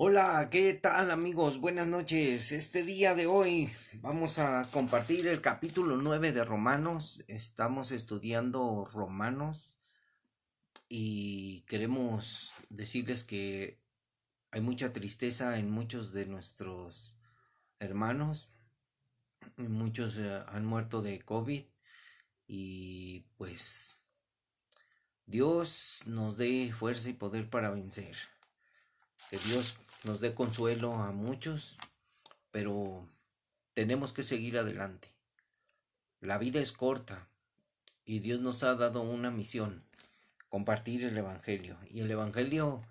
Hola, ¿qué tal amigos? Buenas noches. Este día de hoy vamos a compartir el capítulo 9 de Romanos. Estamos estudiando Romanos y queremos decirles que hay mucha tristeza en muchos de nuestros hermanos. Muchos han muerto de COVID y pues Dios nos dé fuerza y poder para vencer. Que Dios nos dé consuelo a muchos, pero tenemos que seguir adelante. La vida es corta y Dios nos ha dado una misión, compartir el Evangelio. Y el Evangelio,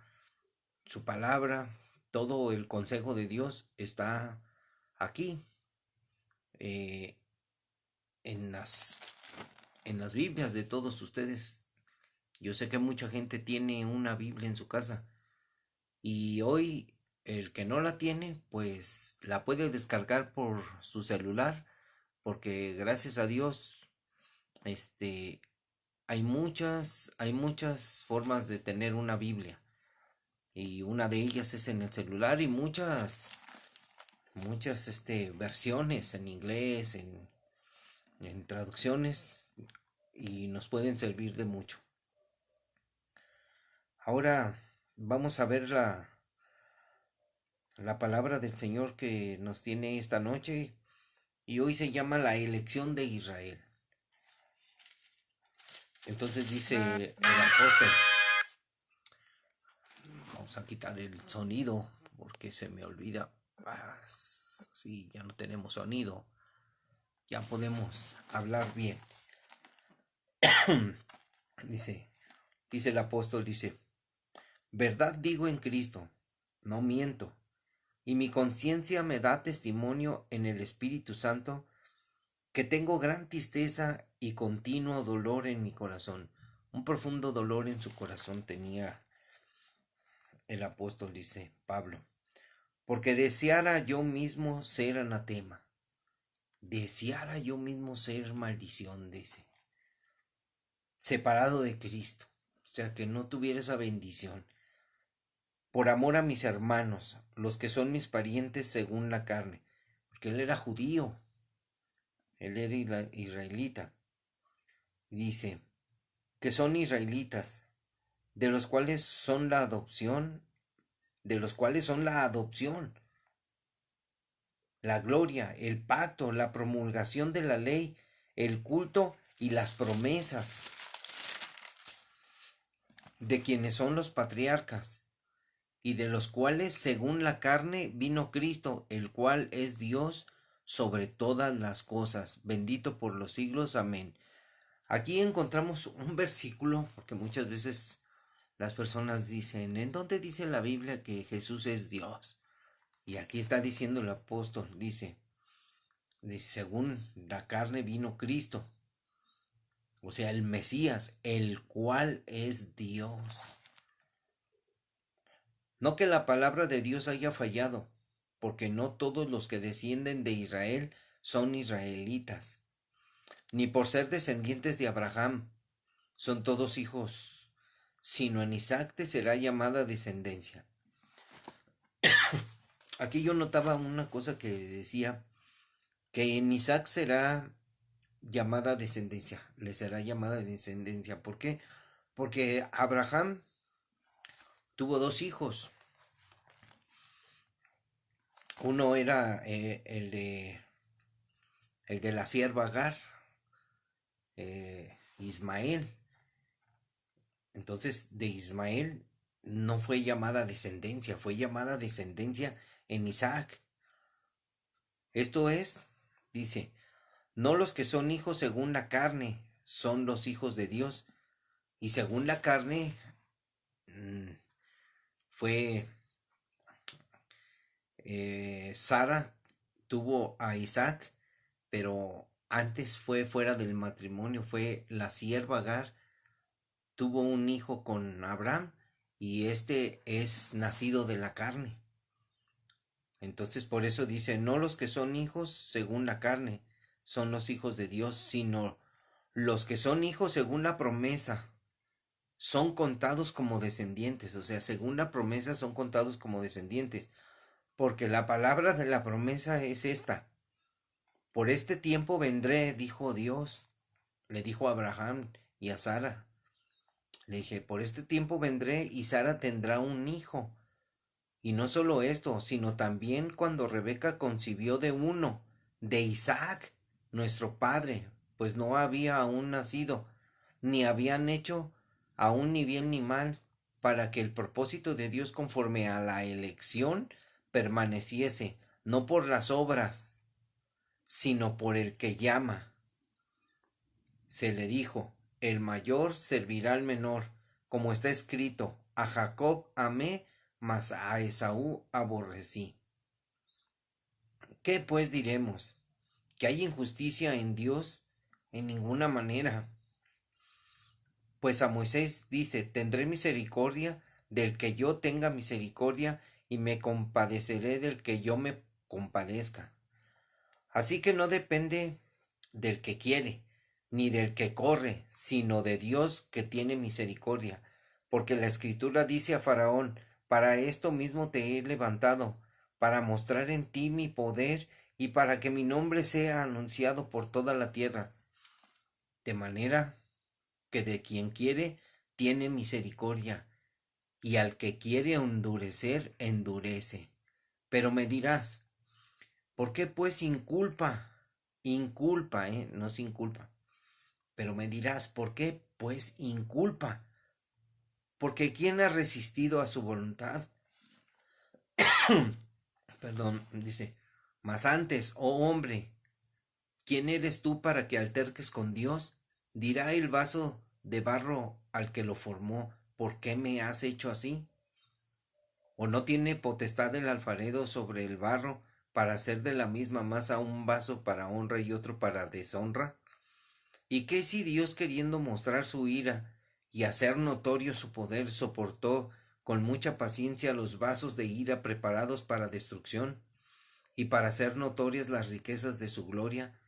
su palabra, todo el consejo de Dios está aquí, eh, en las Biblias de todos ustedes. Yo sé que mucha gente tiene una Biblia en su casa y hoy el que no la tiene, pues la puede descargar por su celular, porque gracias a Dios, este, hay muchas formas de tener una Biblia y una de ellas es en el celular y muchas versiones en inglés, en traducciones y nos pueden servir de mucho. Ahora vamos a ver la palabra del Señor que nos tiene esta noche y hoy se llama la elección de Israel. Entonces dice el apóstol, vamos a quitar el sonido porque se me olvida. Sí, ya no tenemos sonido. Ya podemos hablar bien. Dice, dice el apóstol, dice, verdad digo en Cristo, no miento, y mi conciencia me da testimonio en el Espíritu Santo que tengo gran tristeza y continuo dolor en mi corazón. Un profundo dolor en su corazón tenía el apóstol, dice Pablo, porque deseara yo mismo ser anatema, deseara yo mismo ser maldición, dice, separado de Cristo, o sea, que no tuviera esa bendición, por amor a mis hermanos, los que son mis parientes según la carne, porque él era judío, él era israelita, y dice, que son israelitas, de los cuales son la adopción, de los cuales son la adopción, la gloria, el pacto, la promulgación de la ley, el culto y las promesas, de quienes son los patriarcas, y de los cuales según la carne vino Cristo, el cual es Dios sobre todas las cosas, bendito por los siglos, amén. Aquí encontramos un versículo, porque muchas veces las personas dicen, ¿en dónde dice la Biblia que Jesús es Dios? Y aquí está diciendo el apóstol, dice, según la carne vino Cristo, o sea, el Mesías, el cual es Dios. No que la palabra de Dios haya fallado, porque no todos los que descienden de Israel son israelitas, ni por ser descendientes de Abraham son todos hijos, sino en Isaac te será llamada descendencia. Aquí yo notaba una cosa que decía, que en Isaac será llamada descendencia, le será llamada descendencia. ¿Por qué? Porque Abraham tuvo dos hijos. Uno era el de la sierva Agar, Ismael. Entonces, de Ismael no fue llamada descendencia, fue llamada descendencia en Isaac. Esto es, dice, no los que son hijos según la carne son los hijos de Dios. Y según la carne mm, fue Sara tuvo a Isaac, pero antes fue fuera del matrimonio, fue la sierva Agar, tuvo un hijo con Abraham y este es nacido de la carne. Entonces por eso dice, no los que son hijos según la carne son los hijos de Dios, sino los que son hijos según la promesa son contados como descendientes, o sea, según la promesa son contados como descendientes, porque la palabra de la promesa es esta: por este tiempo vendré, dijo Dios, le dijo a Abraham y a Sara, le dije, por este tiempo vendré y Sara tendrá un hijo. Y no solo esto, sino también cuando Rebeca concibió de uno, de Isaac, nuestro padre, pues no había aún nacido, ni habían hecho aún ni bien ni mal, para que el propósito de Dios conforme a la elección permaneciese, no por las obras, sino por el que llama. Se le dijo, el mayor servirá al menor, como está escrito, a Jacob amé, mas a Esaú aborrecí. ¿Qué pues diremos? ¿Que hay injusticia en Dios? En ninguna manera. Pues a Moisés dice, tendré misericordia del que yo tenga misericordia y me compadeceré del que yo me compadezca. Así que no depende del que quiere, ni del que corre, sino de Dios que tiene misericordia. Porque la Escritura dice a Faraón, para esto mismo te he levantado, para mostrar en ti mi poder y para que mi nombre sea anunciado por toda la tierra. De manera que de quien quiere, tiene misericordia, y al que quiere endurecer, endurece. Pero me dirás, ¿por qué pues inculpa? Inculpa, no sin culpa. Pero me dirás, ¿por qué pues inculpa? Porque ¿quién ha resistido a su voluntad? Perdón, dice, mas antes, oh hombre, ¿quién eres tú para que alterques con Dios? Dirá el vaso de barro al que lo formó, ¿por qué me has hecho así? ¿O no tiene potestad el alfarero sobre el barro para hacer de la misma masa un vaso para honra y otro para deshonra? ¿Y qué si Dios, queriendo mostrar su ira y hacer notorio su poder, soportó con mucha paciencia los vasos de ira preparados para destrucción, y para hacer notorias las riquezas de su gloria,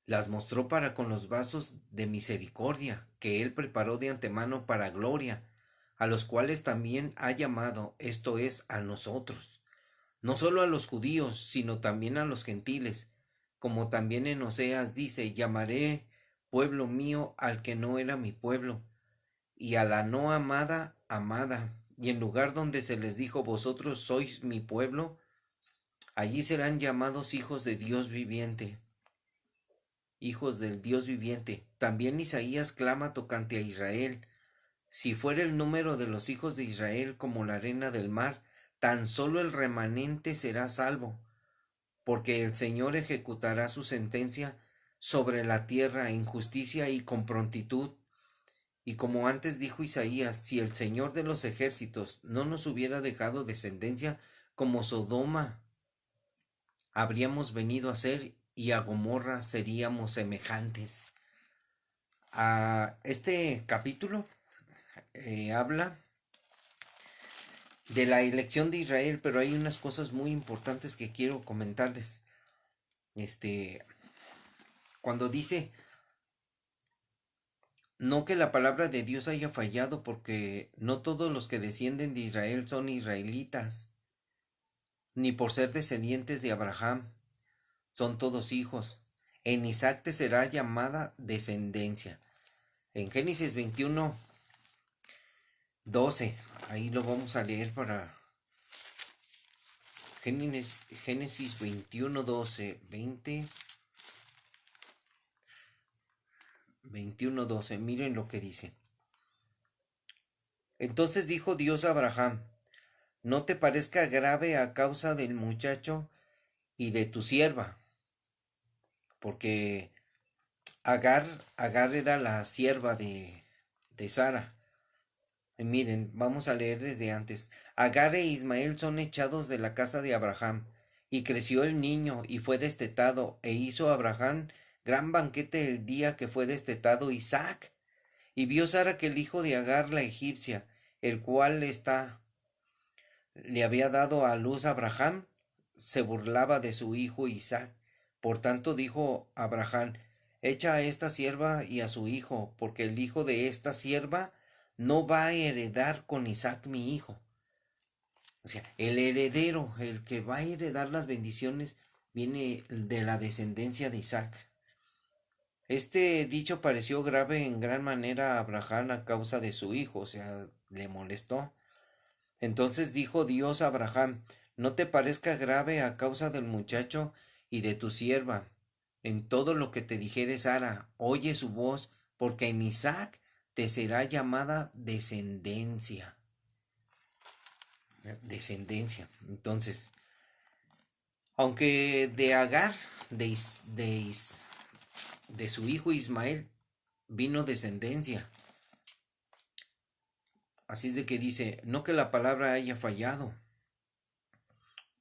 las mostró para con los vasos de misericordia que él preparó de antemano para gloria, a los cuales también ha llamado, esto es, a nosotros, no solo a los judíos, sino también a los gentiles, como también en Oseas dice, llamaré pueblo mío al que no era mi pueblo, y a la no amada, amada, y en lugar donde se les dijo, vosotros sois mi pueblo, allí serán llamados hijos de Dios viviente, hijos del Dios viviente. También Isaías clama tocante a Israel, si fuera el número de los hijos de Israel como la arena del mar, tan solo el remanente será salvo, porque el Señor ejecutará su sentencia sobre la tierra en justicia y con prontitud. Y como antes dijo Isaías, si el Señor de los ejércitos no nos hubiera dejado descendencia, como Sodoma habríamos venido a ser y a Gomorra seríamos semejantes. Este capítulo habla de la elección de Israel, pero hay unas cosas muy importantes que quiero comentarles. Cuando dice, no que la palabra de Dios haya fallado, porque no todos los que descienden de Israel son israelitas, ni por ser descendientes de Abraham, son todos hijos. En Isaac te será llamada descendencia. En Génesis 21, 12, ahí lo vamos a leer para Génesis 21, 12, 21, 12, miren lo que dice. Entonces dijo Dios a Abraham, no te parezca grave a causa del muchacho y de tu sierva, porque Agar, Agar era la sierva de Sara. Y miren, vamos a leer desde antes. Agar e Ismael son echados de la casa de Abraham, y creció el niño, y fue destetado, e hizo Abraham gran banquete el día que fue destetado Isaac. Y vio Sara que el hijo de Agar la egipcia, el cual le había dado a luz a Abraham, se burlaba de su hijo Isaac. Por tanto dijo Abraham, echa a esta sierva y a su hijo, porque el hijo de esta sierva no va a heredar con Isaac mi hijo. O sea, el heredero, el que va a heredar las bendiciones, viene de la descendencia de Isaac. Este dicho pareció grave en gran manera a Abraham a causa de su hijo, o sea, le molestó. Entonces dijo Dios a Abraham, no te parezca grave a causa del muchacho y de tu sierva. En todo lo que te dijere Sara, oye su voz, porque en Isaac te será llamada descendencia. Descendencia. Entonces, aunque de Agar, de su hijo Ismael, vino descendencia. Así es de que dice, no que la palabra haya fallado,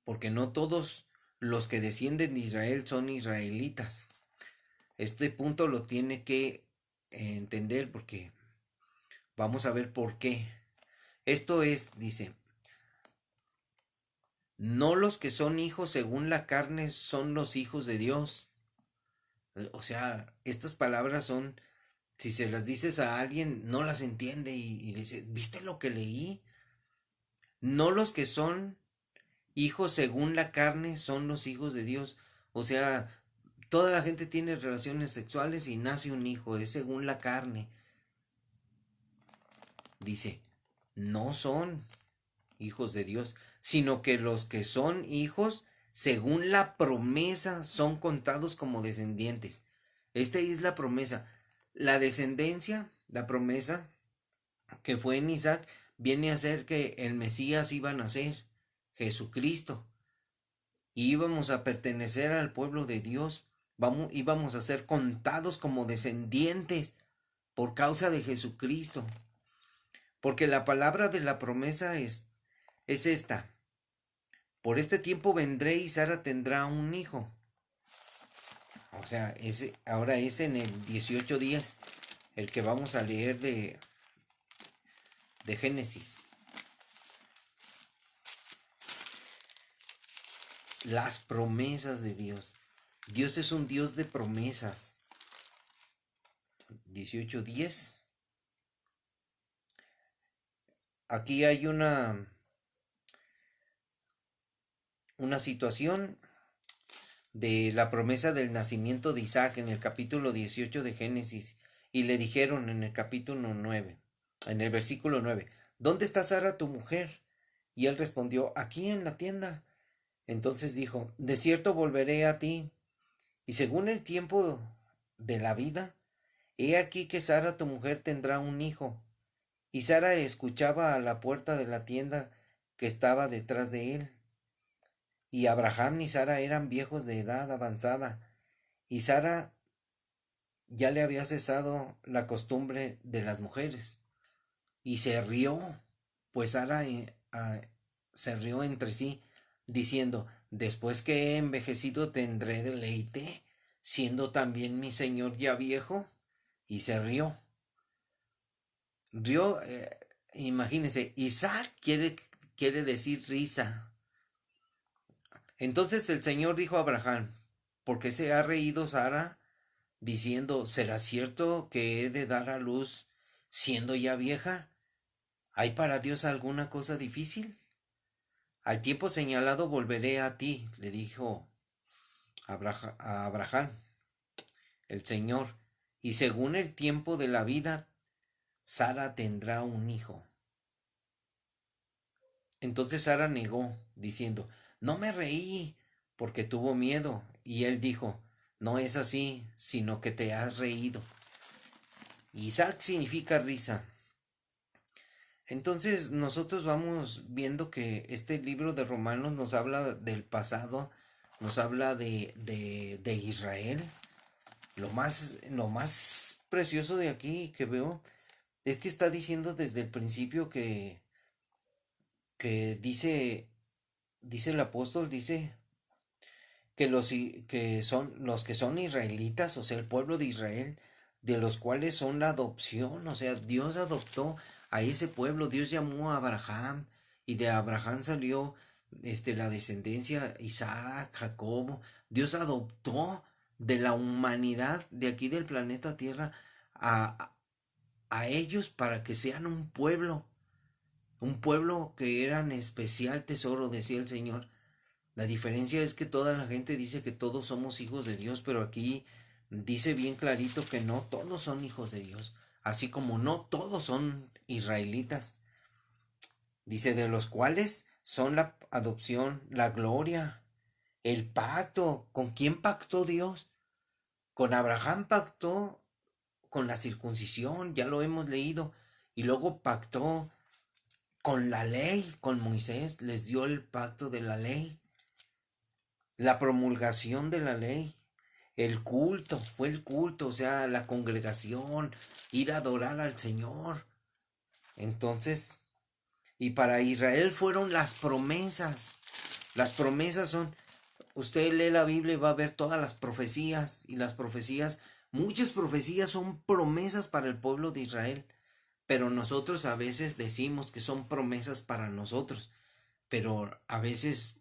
porque no todos los que descienden de Israel son israelitas. Este punto lo tiene que entender porque vamos a ver por qué. Esto es, dice, no los que son hijos según la carne son los hijos de Dios. O sea, estas palabras son, si se las dices a alguien, no las entiende y le dice, ¿viste lo que leí? No los que son hijos según la carne son los hijos de Dios. O sea, toda la gente tiene relaciones sexuales y nace un hijo, es según la carne. Dice, no son hijos de Dios, sino que los que son hijos, según la promesa, son contados como descendientes. Esta es la promesa. La descendencia, la promesa que fue en Isaac, viene a ser que el Mesías iba a nacer, Jesucristo. Y íbamos a pertenecer al pueblo de Dios, íbamos a ser contados como descendientes por causa de Jesucristo. Porque la palabra de la promesa es esta. Por este tiempo vendré y Sara tendrá un hijo. O sea, ahora es en el 18 días el que vamos a leer de Génesis. Las promesas de Dios. Dios es un Dios de promesas. 18:10. Aquí hay una situación de la promesa del nacimiento de Isaac en el capítulo 18 de Génesis. Y le dijeron en el capítulo 9, en el versículo 9, ¿dónde está Sara tu mujer? Y él respondió, aquí en la tienda. Entonces dijo, de cierto volveré a ti, y según el tiempo de la vida, he aquí que Sara tu mujer tendrá un hijo. Y Sara escuchaba a la puerta de la tienda que estaba detrás de él. Y Abraham y Sara eran viejos de edad avanzada, y Sara ya le había cesado la costumbre de las mujeres. Y se rió, pues Sara se rió entre sí, diciendo, después que he envejecido tendré deleite, siendo también mi señor ya viejo. Y se rió. Rió, imagínense, Isaac quiere decir risa. Entonces el Señor dijo a Abraham, ¿por qué se ha reído Sara? Diciendo, ¿será cierto que he de dar a luz siendo ya vieja? ¿Hay para Dios alguna cosa difícil? Al tiempo señalado volveré a ti, le dijo a Abraham, el Señor, y según el tiempo de la vida, Sara tendrá un hijo. Entonces Sara negó, diciendo, no me reí, porque tuvo miedo. Y él dijo, no es así, sino que te has reído. Isaac significa risa. Entonces nosotros vamos viendo que este libro de Romanos nos habla del pasado, nos habla de Israel. Lo más precioso de aquí que veo es que está diciendo desde el principio que dice el apóstol, dice que son israelitas, o sea, el pueblo de Israel, de los cuales son la adopción, o sea, Dios adoptó a ese pueblo, Dios llamó a Abraham y de Abraham salió la descendencia Isaac, Jacobo, Dios adoptó de la humanidad de aquí del planeta Tierra a, a ellos para que sean un pueblo que eran especial tesoro, decía el Señor. La diferencia es que toda la gente dice que todos somos hijos de Dios, pero aquí dice bien clarito que no todos son hijos de Dios, así como no todos son israelitas. Dice de los cuales son la adopción, la gloria, el pacto. ¿Con quién pactó Dios? Con Abraham pactó con la circuncisión, ya lo hemos leído, y luego pactó con la ley, con Moisés, les dio el pacto de la ley, la promulgación de la ley, el culto, fue el culto, o sea, la congregación, ir a adorar al Señor. Entonces, y para Israel fueron las promesas. Las promesas son, usted lee la Biblia y va a ver todas las profecías, y las profecías, muchas profecías son promesas para el pueblo de Israel, pero nosotros a veces decimos que son promesas para nosotros, pero a veces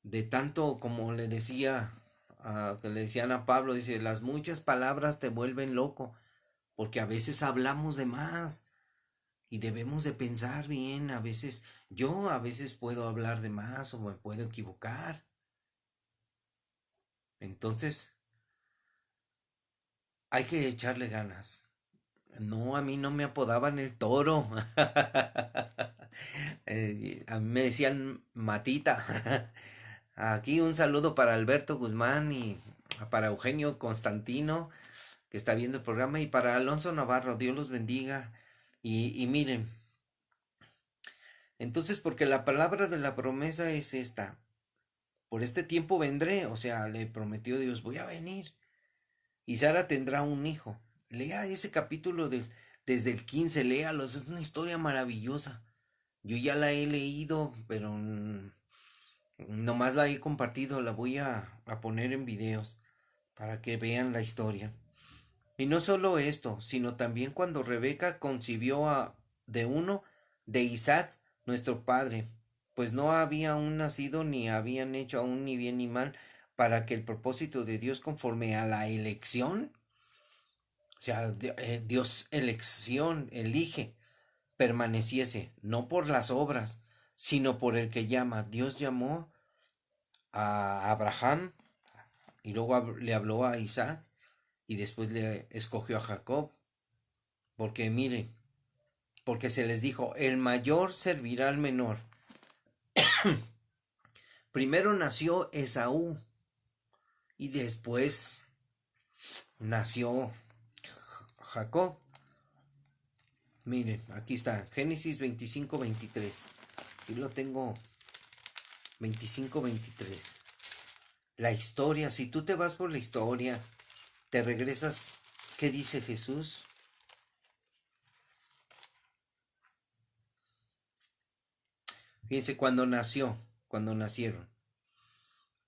de tanto como le decía, que le decían a Pablo, dice, las muchas palabras te vuelven loco, porque a veces hablamos de más y debemos de pensar bien, a veces yo a veces puedo hablar de más o me puedo equivocar. Entonces, hay que echarle ganas. No, a mí no me apodaban el toro. A mí me decían Matita. Aquí un saludo para Alberto Guzmán y para Eugenio Constantino, que está viendo el programa, y para Alonso Navarro. Dios los bendiga. Y miren, entonces, porque la palabra de la promesa es esta. Por este tiempo vendré, o sea, le prometió Dios, voy a venir. Y Sara tendrá un hijo. Lea ese capítulo desde el 15, léalo, es una historia maravillosa. Yo ya la he leído, pero nomás la he compartido, la voy a poner en videos para que vean la historia. Y no solo esto, sino también cuando Rebeca concibió de uno de Isaac, nuestro padre, pues no había aún nacido ni habían hecho aún ni bien ni mal, para que el propósito de Dios conforme a la elección, o sea, Dios elección, elige, permaneciese, no por las obras, sino por el que llama. Dios llamó a Abraham y luego le habló a Isaac y después le escogió a Jacob, porque miren, porque se les dijo, el mayor servirá al menor. Primero nació Esaú y después nació Jacob. Miren, aquí está, Génesis 25:23. Aquí lo tengo, 25:23. La historia, si tú te vas por la historia, te regresas, ¿qué dice Jesús? Fíjense, cuando nacieron,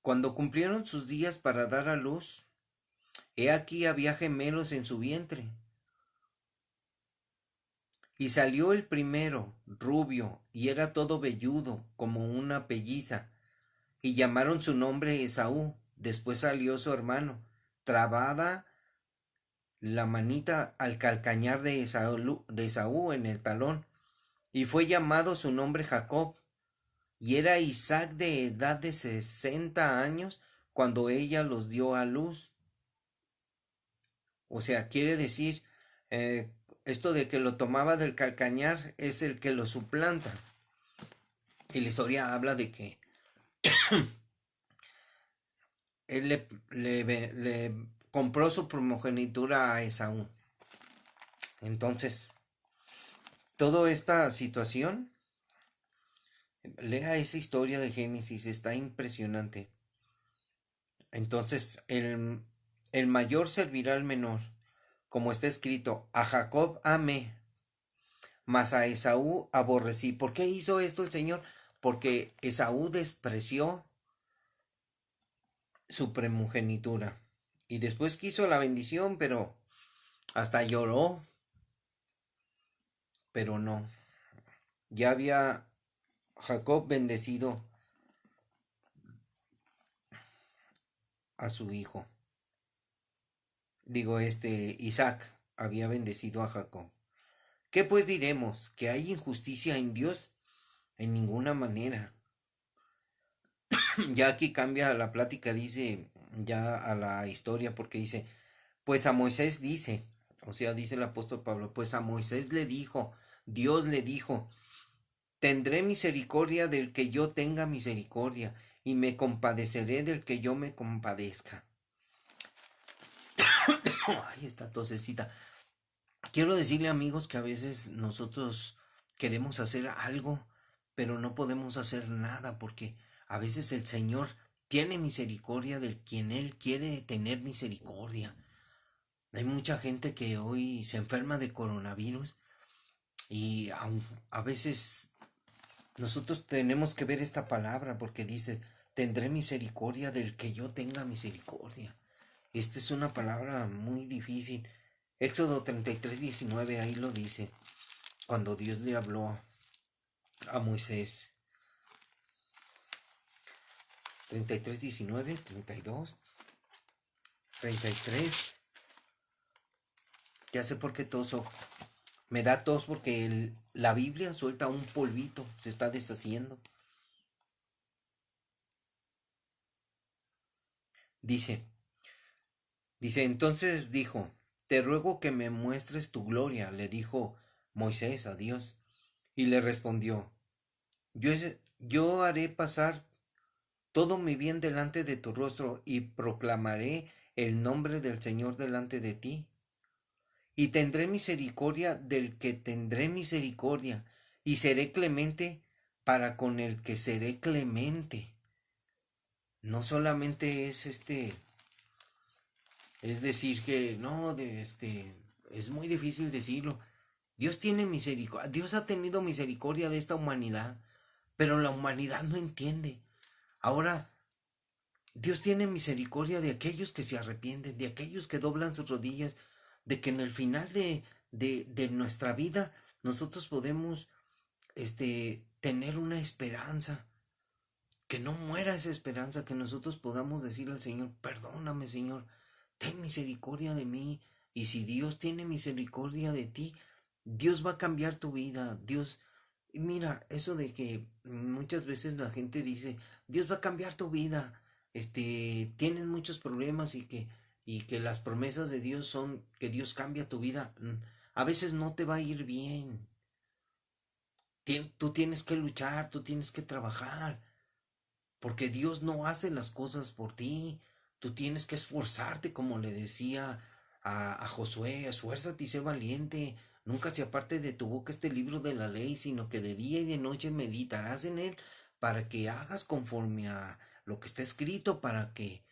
cuando cumplieron sus días para dar a luz, he aquí había gemelos en su vientre. Y salió el primero, rubio, y era todo velludo, como una pelliza, y llamaron su nombre Esaú. Después salió su hermano, trabada la manita al calcañar de Esaú en el talón, y fue llamado su nombre Jacob. Y era Isaac de edad de 60 años cuando ella los dio a luz. O sea, quiere decir, eh, esto de que lo tomaba del calcañar es el que lo suplanta. Y la historia habla de que él le compró su primogenitura a Esaú. Entonces, toda esta situación, lea esa historia de Génesis, está impresionante. Entonces, el mayor servirá al menor, como está escrito, a Jacob amé, mas a Esaú aborrecí. ¿Por qué hizo esto el Señor? Porque Esaú despreció su primogenitura. Y después quiso la bendición, pero hasta lloró, pero no. Ya había Jacob bendecido a su hijo. Digo, Isaac había bendecido a Jacob. ¿Qué pues diremos? ¿Que hay injusticia en Dios? En ninguna manera. Ya aquí cambia la plática, dice, ya a la historia, porque dice, pues a Moisés dice, o sea, dice el apóstol Pablo, pues a Moisés le dijo, Dios le dijo, tendré misericordia del que yo tenga misericordia, y me compadeceré del que yo me compadezca. Ay, esta tosecita. Quiero decirle, amigos, que a veces nosotros queremos hacer algo, pero no podemos hacer nada, porque a veces el Señor tiene misericordia del quien Él quiere tener misericordia. Hay mucha gente que hoy se enferma de coronavirus y a veces nosotros tenemos que ver esta palabra porque dice, tendré misericordia del que yo tenga misericordia. Esta es una palabra muy difícil. Éxodo 33:19 ahí lo dice, cuando Dios le habló a Moisés. 33:19, 32, 33. Ya sé por qué toso. Me da tos porque la Biblia suelta un polvito, se está deshaciendo. Dice, entonces dijo, te ruego que me muestres tu gloria, le dijo Moisés a Dios. Y le respondió, yo haré pasar todo mi bien delante de tu rostro y proclamaré el nombre del Señor delante de ti. Y tendré misericordia del que tendré misericordia, y seré clemente para con el que seré clemente. No solamente es es decir que no, es muy difícil decirlo. Dios tiene misericordia, Dios ha tenido misericordia de esta humanidad, pero la humanidad no entiende. Ahora, Dios tiene misericordia de aquellos que se arrepienten, de aquellos que doblan sus rodillas, de que en el final de nuestra vida nosotros podemos tener una esperanza, que no muera esa esperanza, que nosotros podamos decirle al Señor, perdóname Señor, ten misericordia de mí. Y si Dios tiene misericordia de ti, Dios va a cambiar tu vida. Dios, mira, eso de que muchas veces la gente dice, Dios va a cambiar tu vida, tienes muchos problemas y que las promesas de Dios son que Dios cambia tu vida. A veces no te va a ir bien. Tú tienes que luchar, tú tienes que trabajar, porque Dios no hace las cosas por ti. Tú tienes que esforzarte, como le decía a Josué, esfuérzate y sé valiente. Nunca se aparte de tu boca este libro de la ley, sino que de día y de noche meditarás en él para que hagas conforme a lo que está escrito, para que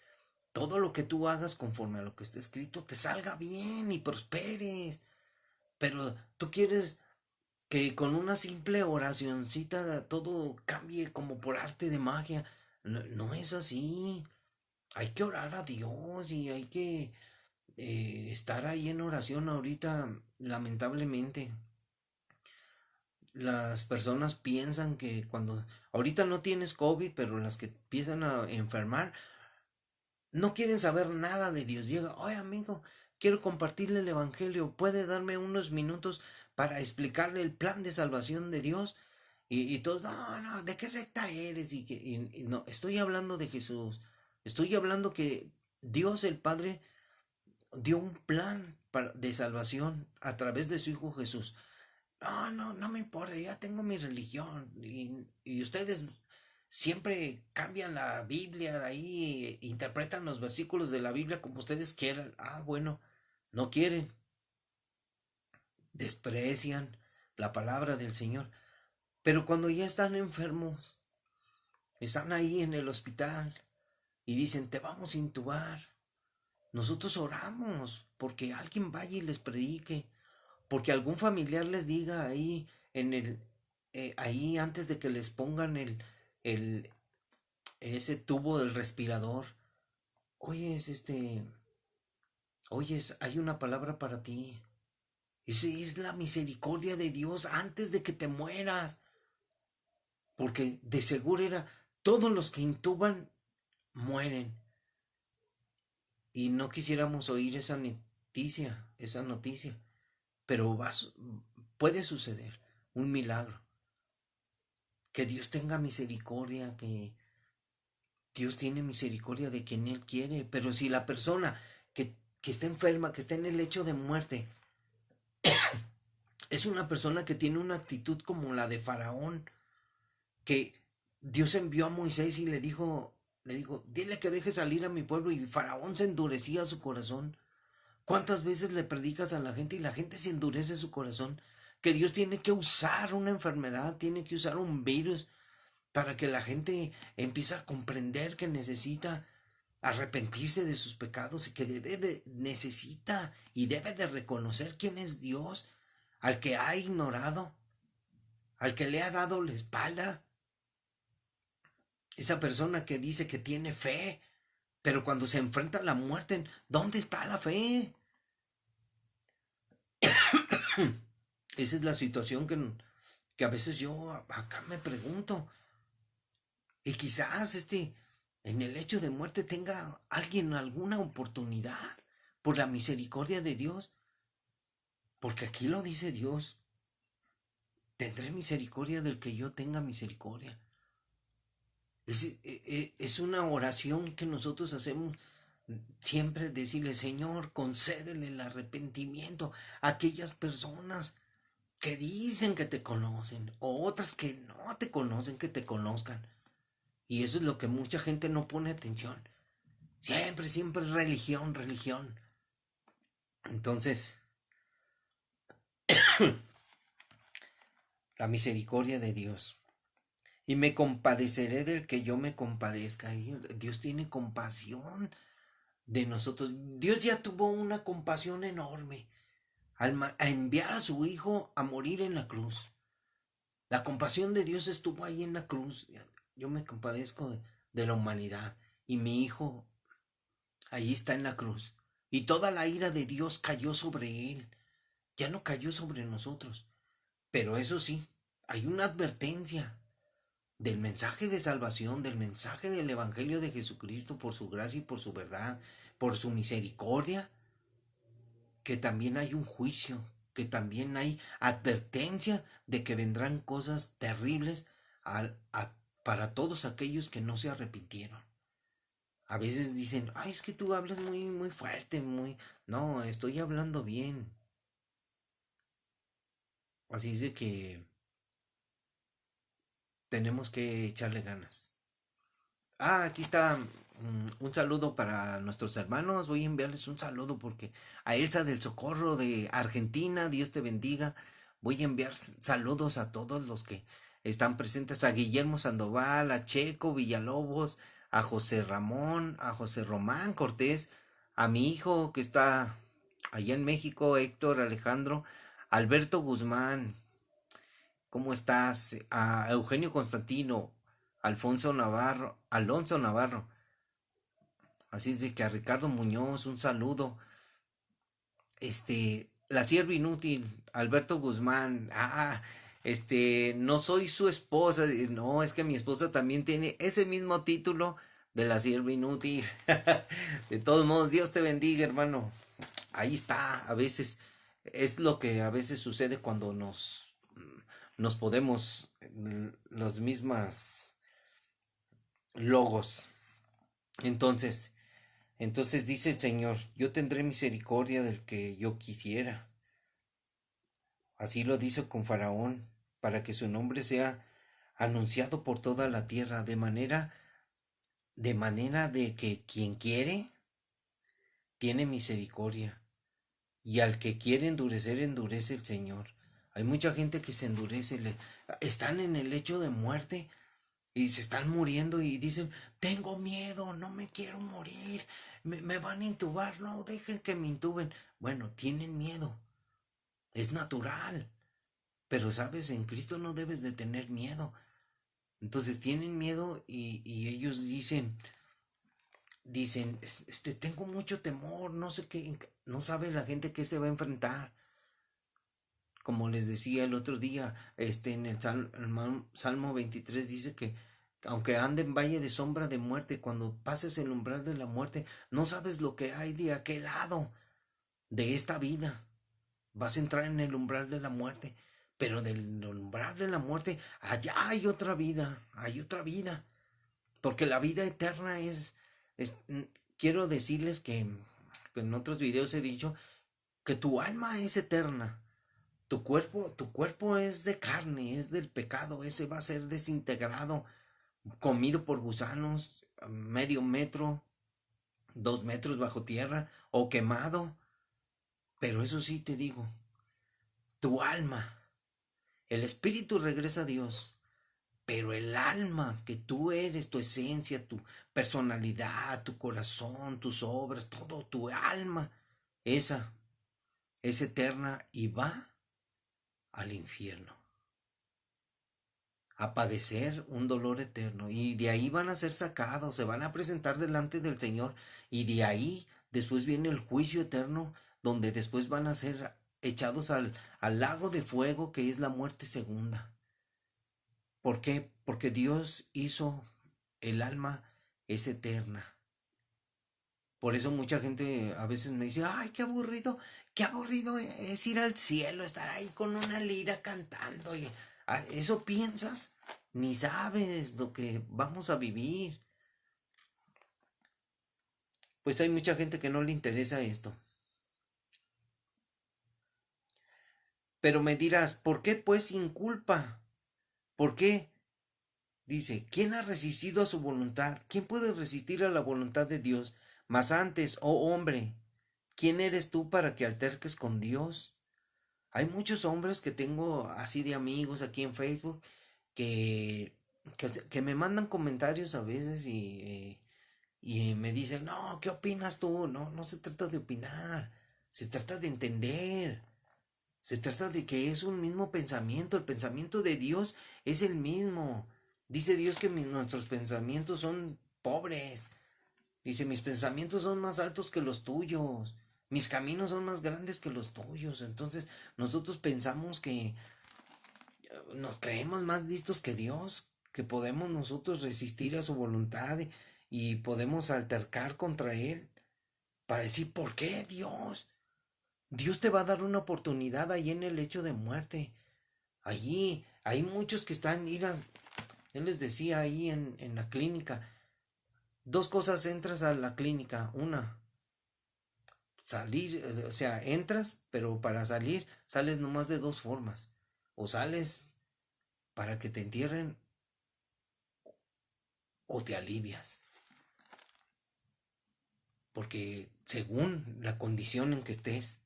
todo lo que tú hagas conforme a lo que está escrito te salga bien y prosperes. Pero tú quieres que con una simple oracioncita todo cambie como por arte de magia. No, no es así. Hay que orar a Dios y hay que estar ahí en oración ahorita. Lamentablemente, las personas piensan que cuando ahorita no tienes COVID, pero las que empiezan a enfermar no quieren saber nada de Dios. Llega, oye amigo, quiero compartirle el Evangelio. ¿Puede darme unos minutos para explicarle el plan de salvación de Dios? Y todos, no, no, ¿de qué secta eres? Y no, estoy hablando de Jesús. Estoy hablando que Dios el Padre dio un plan de salvación a través de su Hijo Jesús. No, no, no me importa, ya tengo mi religión. Y ustedes siempre cambian la Biblia ahí, interpretan los versículos de la Biblia como ustedes quieran. Ah, bueno, no quieren, desprecian la palabra del Señor. Pero cuando ya están enfermos, están ahí en el hospital y dicen, te vamos a intubar. Nosotros oramos porque alguien vaya y les predique, porque algún familiar les diga ahí ahí antes de que les pongan el, ese tubo del respirador, oye, oyes, hay una palabra para ti. Esa es la misericordia de Dios antes de que te mueras. Porque de seguro era, todos los que intuban mueren. Y no quisiéramos oír esa noticia, esa noticia. Pero puede suceder un milagro. Que Dios tenga misericordia, que Dios tiene misericordia de quien Él quiere. Pero si la persona que está enferma, que está en el lecho de muerte, es una persona que tiene una actitud como la de Faraón, que Dios envió a Moisés y le dijo, dile que deje salir a mi pueblo, y Faraón se endurecía su corazón. ¿Cuántas veces le predicas a la gente y la gente se endurece su corazón? Que Dios tiene que usar una enfermedad, tiene que usar un virus para que la gente empiece a comprender que necesita arrepentirse de sus pecados y que necesita y debe de reconocer quién es Dios, al que ha ignorado, al que le ha dado la espalda. Esa persona que dice que tiene fe, pero cuando se enfrenta a la muerte, ¿dónde está la fe? Esa es la situación que a veces yo acá me pregunto. Y quizás en el hecho de muerte tenga alguien alguna oportunidad por la misericordia de Dios. Porque aquí lo dice Dios. Tendré misericordia del que yo tenga misericordia. Es una oración que nosotros hacemos siempre, decirle, Señor, concédele el arrepentimiento a aquellas personas que dicen que te conocen, o otras que no te conocen, que te conozcan. Y eso es lo que mucha gente no pone atención. Siempre, siempre es religión, religión. Entonces, la misericordia de Dios. Y me compadeceré del que yo me compadezca. Y Dios tiene compasión de nosotros. Dios ya tuvo una compasión enorme a enviar a su Hijo a morir en la cruz. La compasión de Dios estuvo ahí en la cruz. Yo me compadezco de la humanidad. Y mi Hijo ahí está en la cruz. Y toda la ira de Dios cayó sobre Él. Ya no cayó sobre nosotros. Pero eso sí, hay una advertencia del mensaje de salvación, del mensaje del Evangelio de Jesucristo, por su gracia y por su verdad, por su misericordia, que también hay un juicio, que también hay advertencia de que vendrán cosas terribles para todos aquellos que no se arrepintieron. A veces dicen, ay, es que tú hablas muy, muy fuerte, muy... No, estoy hablando bien. Así es de que tenemos que echarle ganas. Ah, aquí está un saludo para nuestros hermanos. Voy a enviarles un saludo porque a Elsa del Socorro de Argentina, Dios te bendiga. Voy a enviar saludos a todos los que están presentes, a Guillermo Sandoval, a Checo Villalobos, a José Ramón, a José Román Cortés, a mi hijo que está allá en México, Héctor Alejandro, Alberto Guzmán, ¿cómo estás? A Eugenio Constantino, Alonso Navarro. Así es de que a Ricardo Muñoz, un saludo. La sierva inútil, Alberto Guzmán. No soy su esposa. No, es que mi esposa también tiene ese mismo título de la sierva inútil. De todos modos, Dios te bendiga, hermano. Ahí está, a veces es lo que a veces sucede cuando nos podemos las mismas logos. Entonces, entonces dice el Señor, yo tendré misericordia del que yo quisiera. Así lo dice con Faraón, para que su nombre sea anunciado por toda la tierra, de manera de que quien quiere tiene misericordia, y al que quiere endurecer, endurece el Señor. Hay mucha gente que se endurece, están en el lecho de muerte y se están muriendo y dicen, tengo miedo, no me quiero morir, me van a intubar, no, dejen que me intuben. Bueno, tienen miedo, es natural, pero sabes, en Cristo no debes de tener miedo. Entonces tienen miedo y ellos dicen, tengo mucho temor, no sé qué, no sabe la gente qué se va a enfrentar. Como les decía el otro día, en el Salmo 23 dice que aunque ande en valle de sombra de muerte, cuando pases el umbral de la muerte, no sabes lo que hay de aquel lado de esta vida. Vas a entrar en el umbral de la muerte, pero del umbral de la muerte, allá hay otra vida, hay otra vida. Porque la vida eterna quiero decirles que en otros videos he dicho que tu alma es eterna. Tu cuerpo es de carne, es del pecado, ese va a ser desintegrado, comido por gusanos, medio metro, 2 metros bajo tierra o quemado. Pero eso sí te digo, tu alma, el espíritu regresa a Dios, pero el alma que tú eres, tu esencia, tu personalidad, tu corazón, tus obras, todo tu alma, esa es eterna y va al infierno a padecer un dolor eterno, y de ahí van a ser sacados, se van a presentar delante del Señor, y de ahí después viene el juicio eterno, donde después van a ser echados al lago de fuego, que es la muerte segunda. ¿Por qué? Porque Dios hizo el alma es eterna. Por eso mucha gente a veces me dice, ay, qué aburrido es ir al cielo, estar ahí con una lira cantando. ¿Eso piensas? Ni sabes lo que vamos a vivir. Pues hay mucha gente que no le interesa esto. Pero me dirás, ¿por qué pues sin culpa? ¿Por qué? Dice, ¿quién ha resistido a su voluntad? ¿Quién puede resistir a la voluntad de Dios? Mas antes, oh hombre, ¿quién eres tú para que alterques con Dios? Hay muchos hombres que tengo así de amigos aquí en Facebook que, que me mandan comentarios a veces y me dicen, no, ¿qué opinas tú? No, no se trata de opinar, se trata de entender, se trata de que es un mismo pensamiento, el pensamiento de Dios es el mismo. Dice Dios que nuestros pensamientos son pobres. Dice, mis pensamientos son más altos que los tuyos. Mis caminos son más grandes que los tuyos. Entonces, nosotros pensamos que nos creemos más listos que Dios, que podemos nosotros resistir a su voluntad y podemos altercar contra Él para decir, ¿por qué Dios? Dios te va a dar una oportunidad ahí en el lecho de muerte. Allí hay muchos que están, mira, Él les decía ahí en la clínica, dos cosas entras a la clínica, una, salir, o sea, entras, pero para salir sales nomás de dos formas. O sales para que te entierren o te alivias. Porque según la condición en que estés,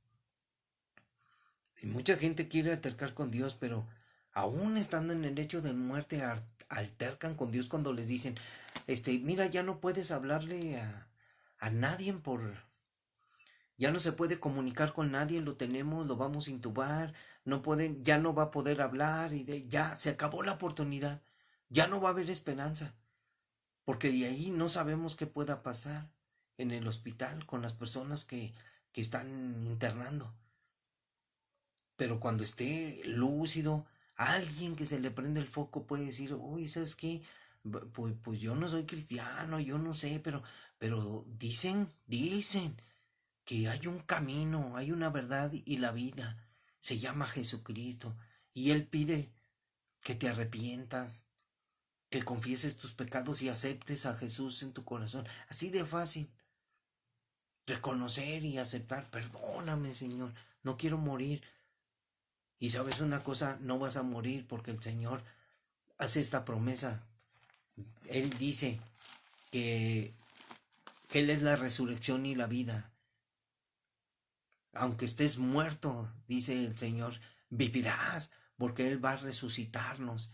y mucha gente quiere altercar con Dios, pero aún estando en el hecho de muerte, altercan con Dios cuando les dicen, mira, ya no puedes hablarle a nadie ya no se puede comunicar con nadie, lo tenemos, lo vamos a intubar, no pueden, ya no va a poder hablar ya se acabó la oportunidad, ya no va a haber esperanza, porque de ahí no sabemos qué pueda pasar en el hospital con las personas que están internando. Pero cuando esté lúcido, alguien que se le prende el foco puede decir, uy, ¿sabes qué? Pues yo no soy cristiano, yo no sé, pero dicen que hay un camino, hay una verdad y la vida. Se llama Jesucristo. Y Él pide que te arrepientas, que confieses tus pecados y aceptes a Jesús en tu corazón. Así de fácil. Reconocer y aceptar, perdóname, Señor, no quiero morir. Y sabes una cosa, no vas a morir porque el Señor hace esta promesa. Él dice que, que Él es la resurrección y la vida. Aunque estés muerto, dice el Señor, vivirás porque Él va a resucitarnos.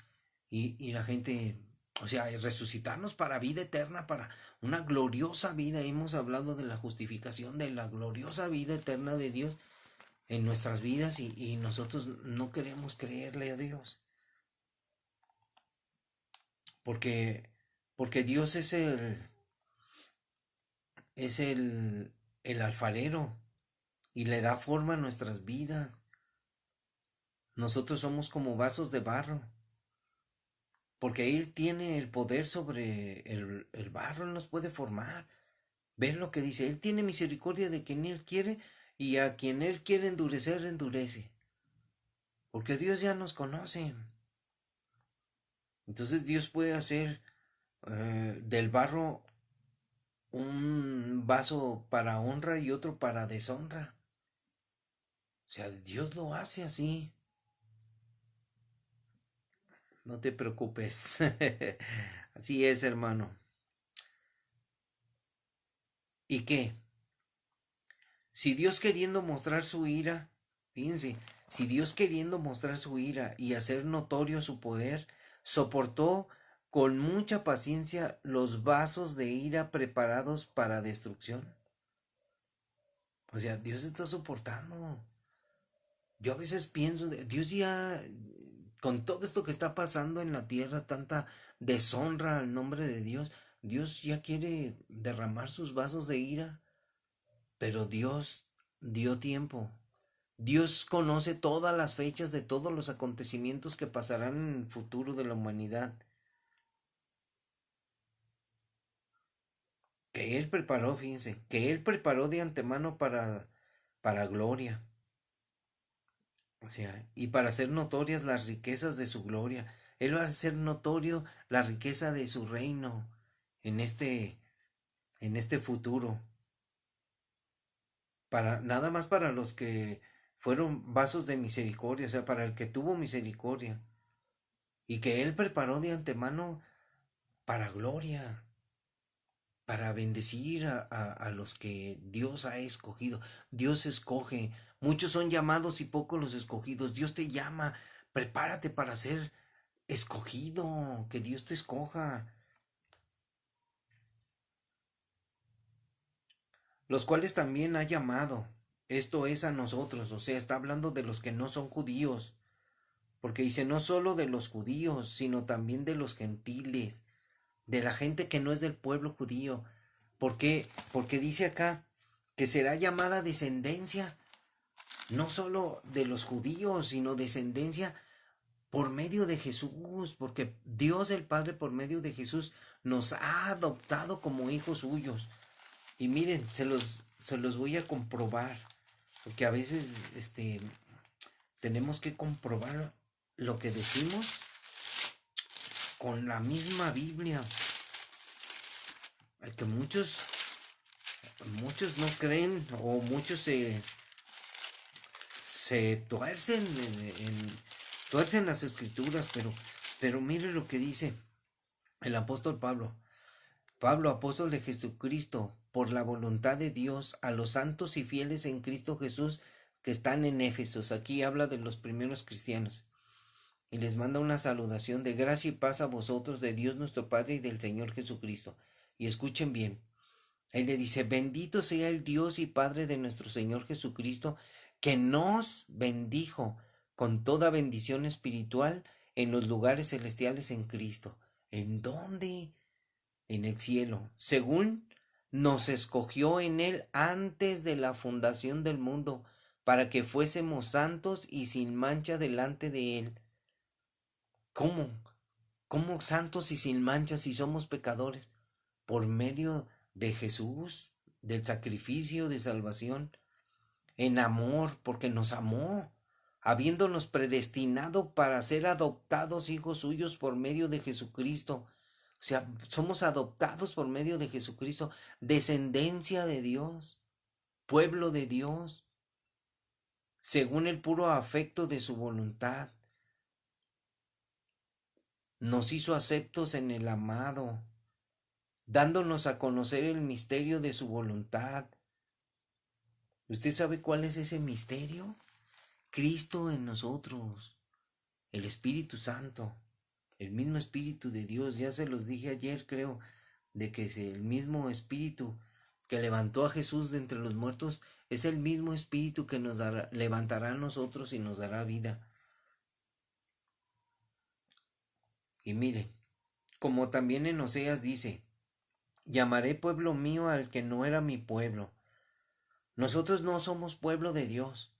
Y la gente, o sea, resucitarnos para vida eterna, para una gloriosa vida. Hemos hablado de la justificación, de la gloriosa vida eterna de Dios en nuestras vidas y nosotros no queremos creerle a Dios. Porque, porque Dios es el alfarero y le da forma a nuestras vidas. Nosotros somos como vasos de barro, porque Él tiene el poder sobre el barro, Él nos puede formar. Ven lo que dice, Él tiene misericordia de quien Él quiere y a quien Él quiere endurecer, endurece. porque Dios ya nos conoce. Entonces Dios puede hacer del barro un vaso para honra y otro para deshonra. O sea, Dios lo hace así. No te preocupes. Así es, hermano. ¿Y qué? Si Dios queriendo mostrar su ira, fíjense, si Dios queriendo mostrar su ira y hacer notorio su poder, soportó con mucha paciencia los vasos de ira preparados para destrucción. O sea, Dios está soportando. Yo a veces pienso, Dios ya, con todo esto que está pasando en la tierra, tanta deshonra al nombre de Dios, Dios ya quiere derramar sus vasos de ira, pero Dios dio tiempo. Dios conoce todas las fechas de todos los acontecimientos que pasarán en el futuro de la humanidad, que Él preparó, fíjense, que Él preparó de antemano para gloria. O sea, y para hacer notorias las riquezas de su gloria. Él va a hacer notorio la riqueza de su reino en en este futuro. Para, nada más para los que fueron vasos de misericordia, o sea, para el que tuvo misericordia. Y que Él preparó de antemano para gloria, para bendecir a los que Dios ha escogido. Dios escoge. Muchos son llamados y pocos los escogidos. Dios te llama. Prepárate para ser escogido, que Dios te escoja, los cuales también ha llamado, esto es a nosotros, o sea, está hablando de los que no son judíos, porque dice no solo de los judíos, sino también de los gentiles, de la gente que no es del pueblo judío. ¿Por qué? Porque dice acá que será llamada descendencia, no solo de los judíos, sino descendencia por medio de Jesús, porque Dios el Padre por medio de Jesús nos ha adoptado como hijos suyos. Y miren, se los voy a comprobar, porque a veces tenemos que comprobar lo que decimos con la misma Biblia. Hay que muchos no creen o muchos se tuercen tuercen las escrituras, pero mire lo que dice el apóstol Pablo. Pablo, apóstol de Jesucristo, por la voluntad de Dios, a los santos y fieles en Cristo Jesús que están en Éfesos. Aquí habla de los primeros cristianos. Y les manda una saludación de gracia y paz a vosotros, de Dios nuestro Padre y del Señor Jesucristo. Y escuchen bien. Él le dice, bendito sea el Dios y Padre de nuestro Señor Jesucristo, que nos bendijo con toda bendición espiritual en los lugares celestiales en Cristo. ¿En dónde? En el cielo, según nos escogió en él antes de la fundación del mundo, para que fuésemos santos y sin mancha delante de él. ¿Cómo? ¿Cómo santos y sin mancha si somos pecadores? Por medio de Jesús, del sacrificio de salvación, en amor, porque nos amó, habiéndonos predestinado para ser adoptados hijos suyos por medio de Jesucristo. O sea, somos adoptados por medio de Jesucristo, descendencia de Dios, pueblo de Dios, según el puro afecto de su voluntad. Nos hizo aceptos en el amado, dándonos a conocer el misterio de su voluntad. ¿Usted sabe cuál es ese misterio? Cristo en nosotros, el Espíritu Santo, el mismo Espíritu de Dios. Ya se los dije ayer, creo, de que es el mismo Espíritu que levantó a Jesús de entre los muertos, es el mismo Espíritu que nos dará, levantará a nosotros y nos dará vida. Y miren, como también en Oseas dice, llamaré pueblo mío al que no era mi pueblo. Nosotros no somos pueblo de Dios,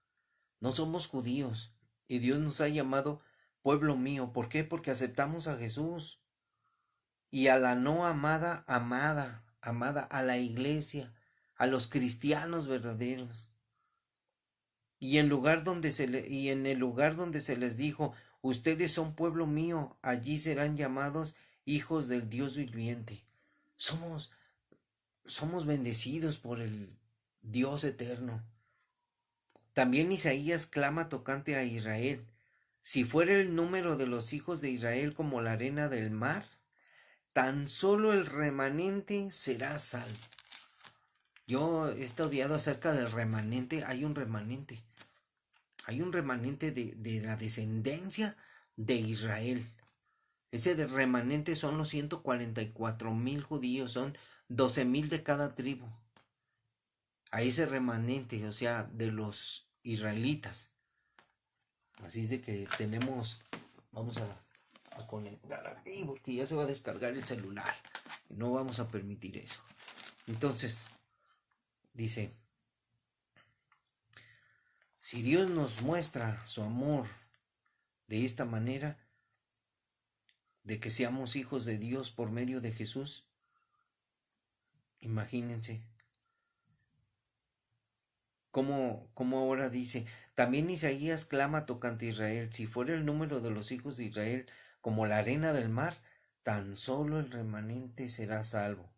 no somos judíos, y Dios nos ha llamado pueblo mío. ¿Por qué? Porque aceptamos a Jesús y a la no amada, amada, a la iglesia, a los cristianos verdaderos. y en el lugar donde se les dijo, ustedes son pueblo mío, allí serán llamados hijos del Dios viviente. Somos, somos bendecidos por el Dios eterno. También Isaías clama tocante a Israel. Si fuera el número de los hijos de Israel como la arena del mar, tan solo el remanente será salvo. Yo he estudiado acerca del remanente. Hay un remanente. Hay un remanente de la descendencia de Israel. Ese remanente son los 144,000 judíos. Son 12,000 de cada tribu. A ese remanente, o sea, de los israelitas. Así es de que vamos a conectar aquí porque ya se va a descargar el celular. No vamos a permitir eso. Entonces, dice, si Dios nos muestra su amor de esta manera, de que seamos hijos de Dios por medio de Jesús, imagínense cómo ahora dice, también Isaías clama tocante a Israel, si fuera el número de los hijos de Israel como la arena del mar, tan solo el remanente será salvo,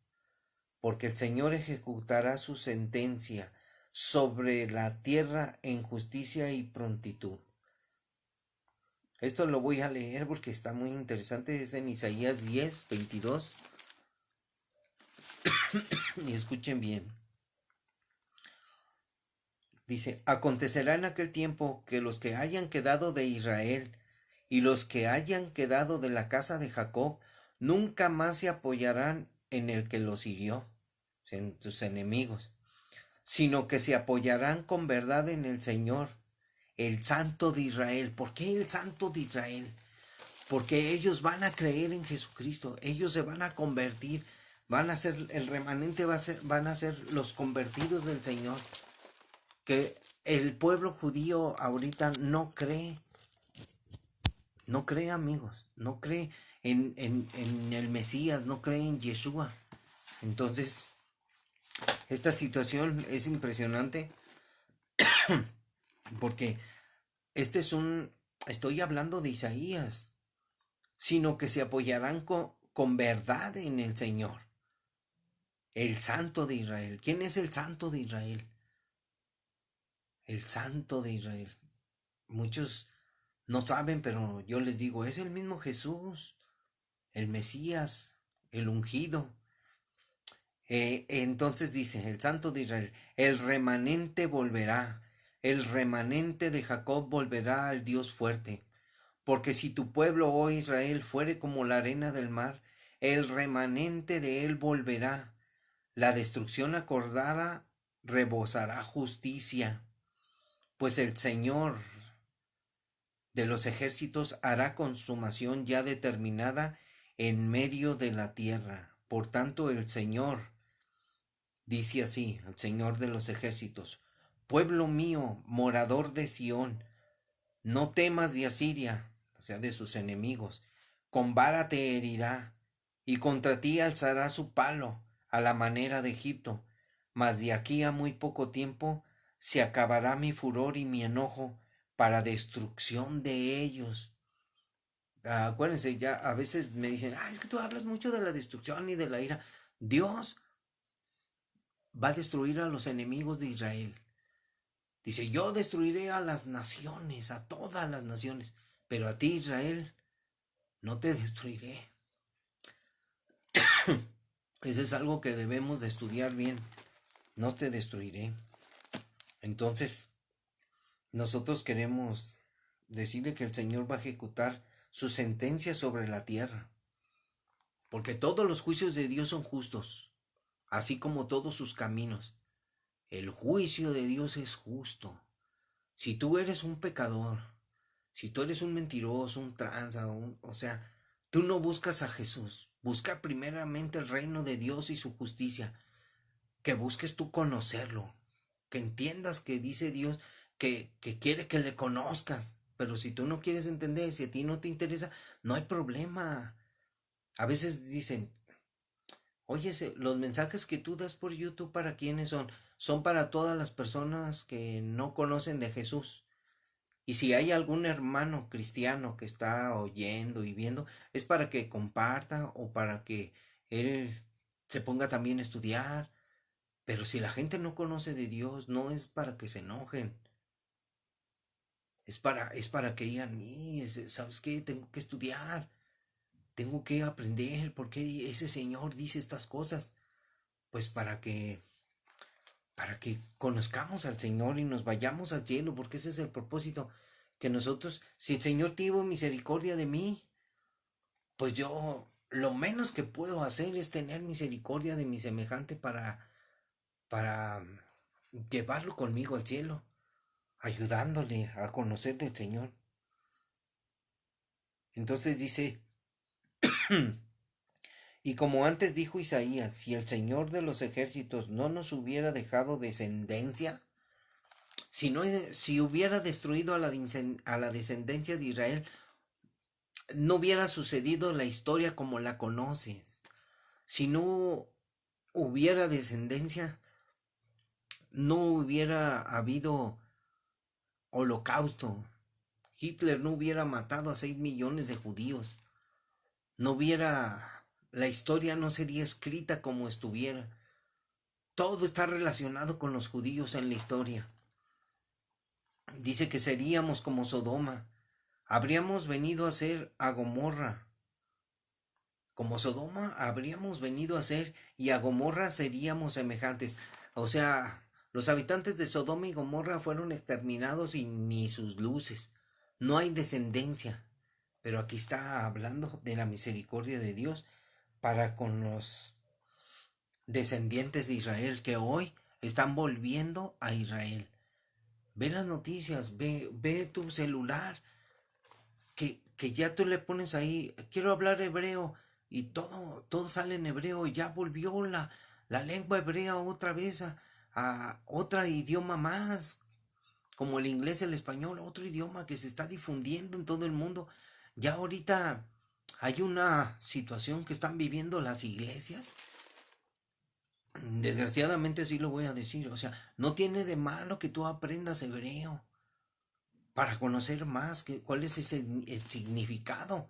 porque el Señor ejecutará su sentencia sobre la tierra en justicia y prontitud. Esto lo voy a leer porque está muy interesante, es en Isaías 10:22. Y escuchen bien. Dice, acontecerá en aquel tiempo que los que hayan quedado de Israel y los que hayan quedado de la casa de Jacob nunca más se apoyarán en el que los hirió, en sus enemigos, sino que se apoyarán con verdad en el Señor, el Santo de Israel. ¿Por qué el Santo de Israel? Porque ellos van a creer en Jesucristo, ellos se van a convertir, van a ser, el remanente van a ser los convertidos del Señor. Que el pueblo judío ahorita no cree, amigos, no cree en el Mesías, no cree en Yeshua. Entonces, esta situación es impresionante porque estoy hablando de Isaías, sino que se apoyarán con verdad en el Señor, el Santo de Israel. ¿Quién es el Santo de Israel? El Santo de Israel. Muchos no saben, pero yo les digo, es el mismo Jesús, el Mesías, el ungido. Entonces dice, el Santo de Israel, el remanente volverá, el remanente de Jacob volverá al Dios fuerte. Porque si tu pueblo, oh Israel, fuere como la arena del mar, el remanente de él volverá. La destrucción acordada rebosará justicia, pues el Señor de los ejércitos hará consumación ya determinada en medio de la tierra. Por tanto, el Señor dice así, el Señor de los ejércitos, pueblo mío, morador de Sión, no temas de Asiria, o sea, de sus enemigos, con vara te herirá, y contra ti alzará su palo, a la manera de Egipto, mas de aquí a muy poco tiempo se acabará mi furor y mi enojo para destrucción de ellos. Acuérdense, ya a veces me dicen, es que tú hablas mucho de la destrucción y de la ira. Dios va a destruir a los enemigos de Israel. Dice, yo destruiré a las naciones, a todas las naciones, pero a ti, Israel, no te destruiré. Eso es algo que debemos de estudiar bien. No te destruiré. Entonces, nosotros queremos decirle que el Señor va a ejecutar su sentencia sobre la tierra. Porque todos los juicios de Dios son justos, así como todos sus caminos. El juicio de Dios es justo. Si tú eres un pecador, si tú eres un mentiroso, un tranza, o sea, tú no buscas a Jesús. Busca primeramente el reino de Dios y su justicia. Que busques tú conocerlo. Que entiendas que dice Dios que quiere que le conozcas. Pero si tú no quieres entender, si a ti no te interesa, no hay problema. A veces dicen, oye, los mensajes que tú das por YouTube, ¿para quiénes son? son para todas las personas que no conocen de Jesús. Y si hay algún hermano cristiano que está oyendo y viendo, es para que comparta o para que él se ponga también a estudiar. Pero si la gente no conoce de Dios, no es para que se enojen. Es para que digan, ¿sabes qué? Tengo que estudiar, tengo que aprender, ¿por qué ese Señor dice estas cosas? Pues para que conozcamos al Señor y nos vayamos al cielo, porque ese es el propósito, que nosotros, si el Señor tuvo misericordia de mí, pues yo lo menos que puedo hacer es tener misericordia de mi semejante para llevarlo conmigo al cielo, ayudándole a conocer del Señor. Entonces dice, y como antes dijo Isaías, si el Señor de los ejércitos no nos hubiera dejado descendencia, si hubiera destruido a la descendencia de Israel, no hubiera sucedido la historia como la conoces. Si no hubiera descendencia, no hubiera habido holocausto. Hitler no hubiera matado a 6 millones de judíos. No hubiera, la historia no sería escrita como estuviera. Todo está relacionado con los judíos en la historia. Dice que seríamos como Sodoma. Habríamos venido a ser a Gomorra. Como Sodoma habríamos venido a ser y a Gomorra seríamos semejantes. O sea, los habitantes de Sodoma y Gomorra fueron exterminados y ni sus luces. No hay descendencia. Pero aquí está hablando de la misericordia de Dios para con los descendientes de Israel que hoy están volviendo a Israel. Ve las noticias, ve tu celular, que ya tú le pones ahí, quiero hablar hebreo, y todo sale en hebreo, y ya volvió la lengua hebrea otra vez a otro idioma más, como el inglés, el español, otro idioma que se está difundiendo en todo el mundo. Ya ahorita hay una situación que están viviendo las iglesias. Desgraciadamente así lo voy a decir, o sea, no tiene de malo que tú aprendas hebreo para conocer más cuál es el significado.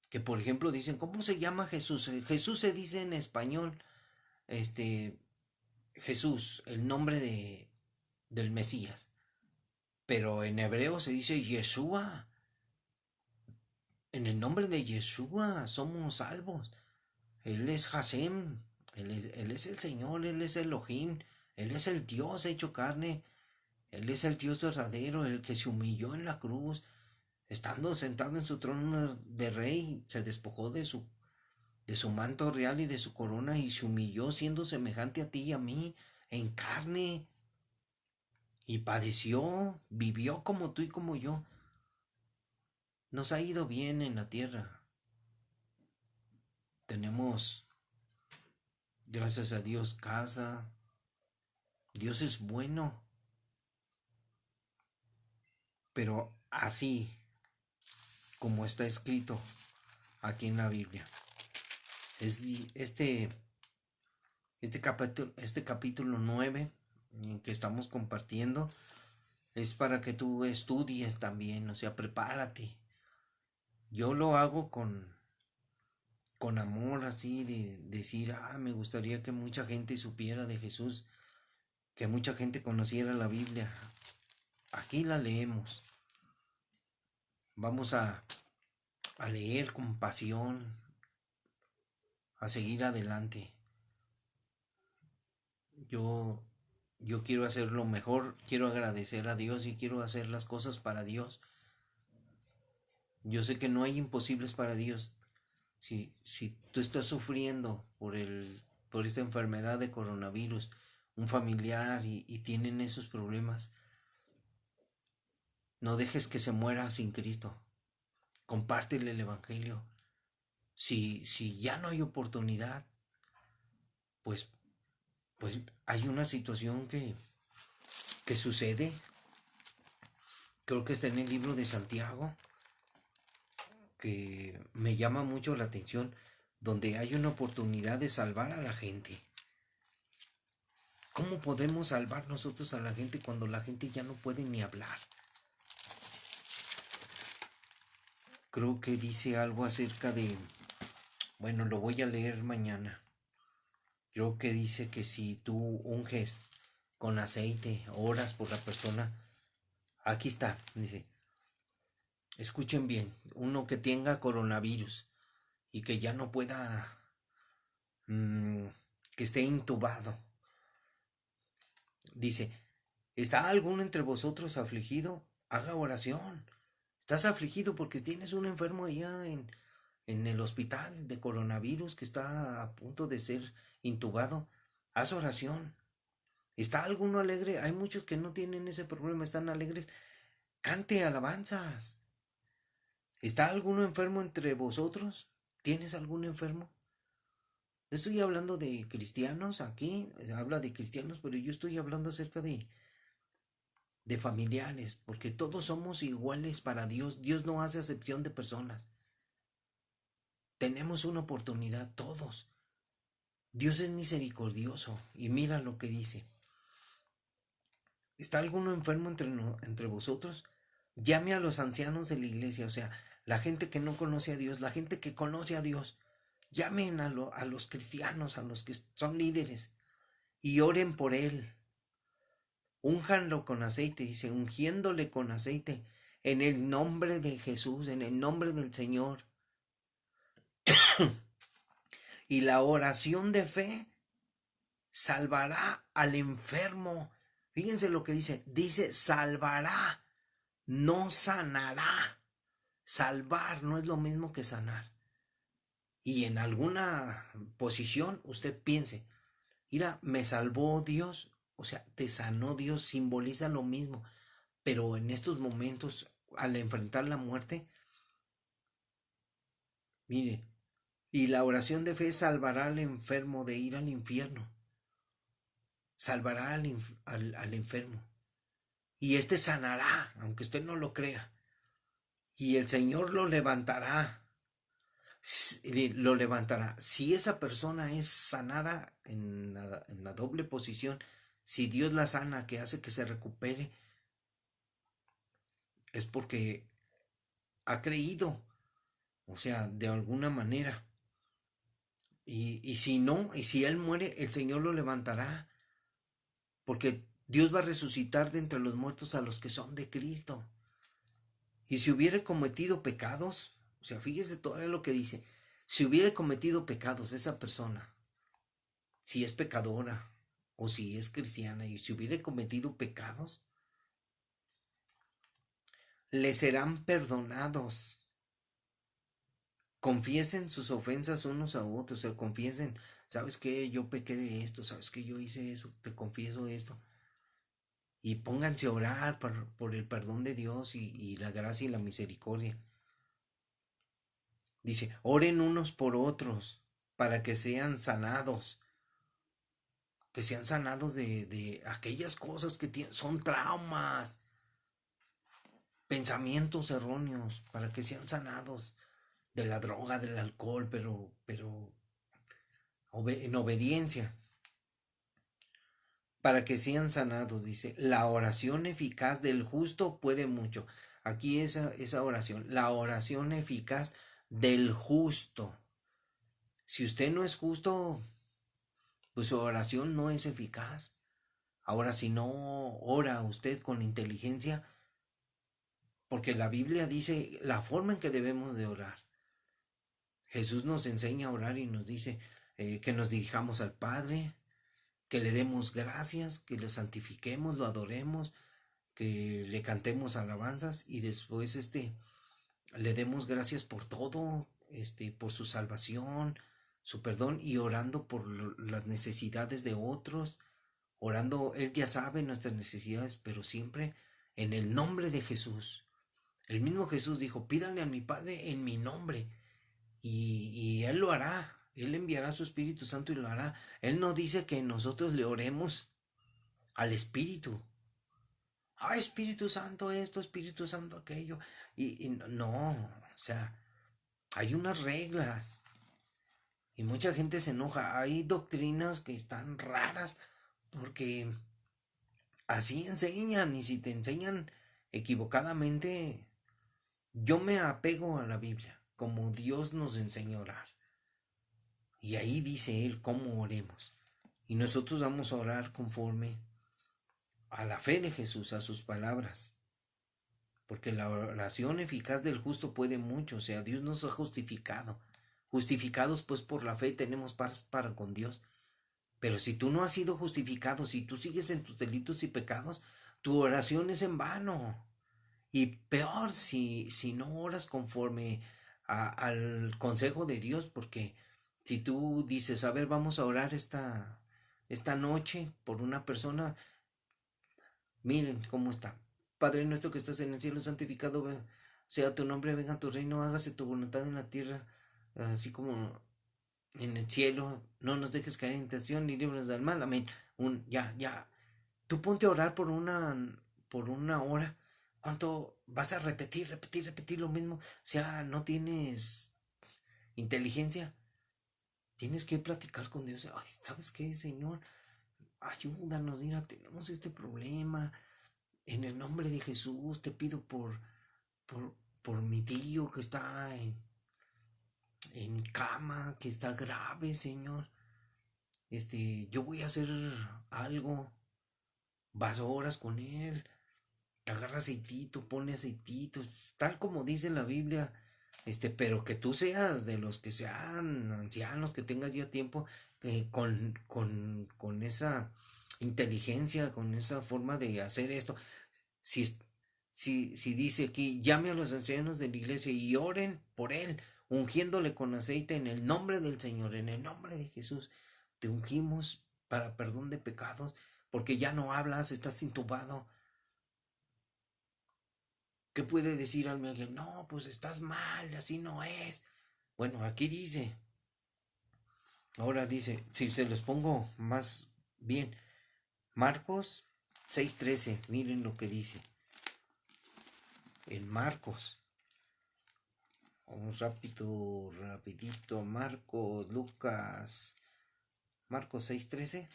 Que por ejemplo dicen, ¿cómo se llama Jesús? Jesús se dice en español, este, Jesús, el nombre del Mesías. Pero en hebreo se dice Yeshua. En el nombre de Yeshua somos salvos. Él es Hashem, él es el Señor, Él es Elohim, Él es el Dios hecho carne, Él es el Dios verdadero, el que se humilló en la cruz, estando sentado en su trono de rey, se despojó de su manto real y de su corona y se humilló siendo semejante a ti y a mí en carne y padeció, vivió como tú y como yo. Nos ha ido bien en la tierra. Tenemos, gracias a Dios, casa. Dios es bueno, pero así como está escrito aquí en la Biblia. Es este capítulo 9 que estamos compartiendo es para que tú estudies también, o sea, prepárate. Yo lo hago con amor, así de decir, me gustaría que mucha gente supiera de Jesús, que mucha gente conociera la Biblia. Aquí la leemos. Vamos a leer con pasión, a seguir adelante. Yo, yo quiero hacer lo mejor, quiero agradecer a Dios y quiero hacer las cosas para Dios. Yo sé que no hay imposibles para Dios. Si tú estás sufriendo por esta enfermedad de coronavirus, un familiar y tienen esos problemas, no dejes que se muera sin Cristo. Compártele el Evangelio. Si ya no hay oportunidad, pues, pues hay una situación que sucede. Creo que está en el libro de Santiago, que me llama mucho la atención, donde hay una oportunidad de salvar a la gente. ¿Cómo podemos salvar nosotros a la gente cuando la gente ya no puede ni hablar? Creo que dice algo acerca de, bueno, lo voy a leer mañana. Creo que dice que si tú unges con aceite, oras por la persona, aquí está, dice, escuchen bien, uno que tenga coronavirus y que ya no pueda, mm, que esté intubado, dice, ¿está alguno entre vosotros afligido? Haga oración. Estás afligido porque tienes un enfermo allá en el hospital de coronavirus que está a punto de ser intubado. Haz oración. ¿Está alguno alegre? Hay muchos que no tienen ese problema, están alegres. Cante alabanzas. ¿Está alguno enfermo entre vosotros? ¿Tienes algún enfermo? Estoy hablando de cristianos aquí, habla de cristianos, pero yo estoy hablando acerca de familiares, porque todos somos iguales para Dios. Dios no hace acepción de personas. Tenemos una oportunidad todos. Dios es misericordioso y mira lo que dice. ¿Está alguno enfermo entre vosotros? Llame a los ancianos de la iglesia, o sea, la gente que no conoce a Dios, la gente que conoce a Dios. Llamen a los cristianos, a los que son líderes, y oren por él. Únjanlo con aceite, dice, ungiéndole con aceite, en el nombre de Jesús, en el nombre del Señor. Y la oración de fe salvará al enfermo. Fíjense lo que dice. Dice salvará, no sanará. Salvar no es lo mismo que sanar. Y en alguna posición usted piense, mira, me salvó Dios, o sea, te sanó Dios, simboliza lo mismo. Pero en estos momentos, al enfrentar la muerte, mire, y la oración de fe salvará al enfermo de ir al infierno. Salvará al enfermo. Y éste sanará, aunque usted no lo crea. Y el Señor lo levantará. Lo levantará. Si esa persona es sanada en la doble posición, si Dios la sana, que hace que se recupere, es porque ha creído, o sea, de alguna manera. Y si no, y si él muere, el Señor lo levantará, porque Dios va a resucitar de entre los muertos a los que son de Cristo. Y si hubiere cometido pecados, o sea, fíjese todo lo que dice, si hubiere cometido pecados esa persona, si es pecadora o si es cristiana y si hubiere cometido pecados, le serán perdonados. Confiesen sus ofensas unos a otros, o sea, confiesen, ¿sabes qué? Yo pequé de esto, ¿sabes qué? Yo hice eso, te confieso esto. Y pónganse a orar por el perdón de Dios y la gracia y la misericordia. Dice, oren unos por otros para que sean sanados de aquellas cosas que son traumas, pensamientos erróneos, para que sean sanados de la droga, del alcohol, pero en obediencia, para que sean sanados, dice, la oración eficaz del justo puede mucho. Aquí esa oración, la oración eficaz del justo. Si usted no es justo, pues su oración no es eficaz. Ahora, si no ora usted con inteligencia, porque la Biblia dice la forma en que debemos de orar. Jesús nos enseña a orar y nos dice que nos dirijamos al Padre, que le demos gracias, que le santifiquemos, lo adoremos, que le cantemos alabanzas y después le demos gracias por todo, por su salvación, su perdón y orando por las necesidades de otros, orando, Él ya sabe nuestras necesidades, pero siempre en el nombre de Jesús. El mismo Jesús dijo, pídanle a mi Padre en mi nombre y Él lo hará. Él enviará su Espíritu Santo y lo hará. Él no dice que nosotros le oremos al Espíritu. Ah, Espíritu Santo esto, Espíritu Santo aquello. Y no, o sea, hay unas reglas. Y mucha gente se enoja. Hay doctrinas que están raras porque así enseñan, y si te enseñan equivocadamente, yo me apego a la Biblia, como Dios nos enseñó a orar. Y ahí dice Él cómo oremos. Y nosotros vamos a orar conforme a la fe de Jesús, a sus palabras. Porque la oración eficaz del justo puede mucho. O sea, Dios nos ha justificado. Justificados pues por la fe tenemos paz para con Dios. Pero si tú no has sido justificado, si tú sigues en tus delitos y pecados, tu oración es en vano. Y peor si no oras conforme al consejo de Dios, porque si tú dices, a ver, vamos a orar esta noche por una persona, miren cómo está. Padre nuestro que estás en el cielo, santificado sea tu nombre, venga tu reino, hágase tu voluntad en la tierra, así como en el cielo. No nos dejes caer en tentación ni líbranos del mal. Amén. Ya. Tú ponte a orar por una hora. ¿Cuánto vas a repetir lo mismo? O sea, no tienes inteligencia. Tienes que platicar con Dios. Ay, ¿sabes qué, Señor? Ayúdanos, mira, tenemos este problema. En el nombre de Jesús te pido por, por mi tío que está en cama, que está grave, Señor. Yo voy a hacer algo. Vas horas con él, agarra aceitito, pone aceitito, tal como dice la Biblia, pero que tú seas de los que sean ancianos, que tengas ya tiempo, con esa inteligencia, con esa forma de hacer esto. Si, si dice aquí, llame a los ancianos de la iglesia y oren por él, ungiéndole con aceite en el nombre del Señor, en el nombre de Jesús, te ungimos para perdón de pecados, porque ya no hablas, estás intubado. ¿Qué puede decir alguien? No, pues estás mal, así no es. Bueno, aquí dice, ahora dice, si se los pongo más bien, Marcos 6:13, miren lo que dice. En Marcos, vamos rapidito, Marcos, Lucas, Marcos 6:13,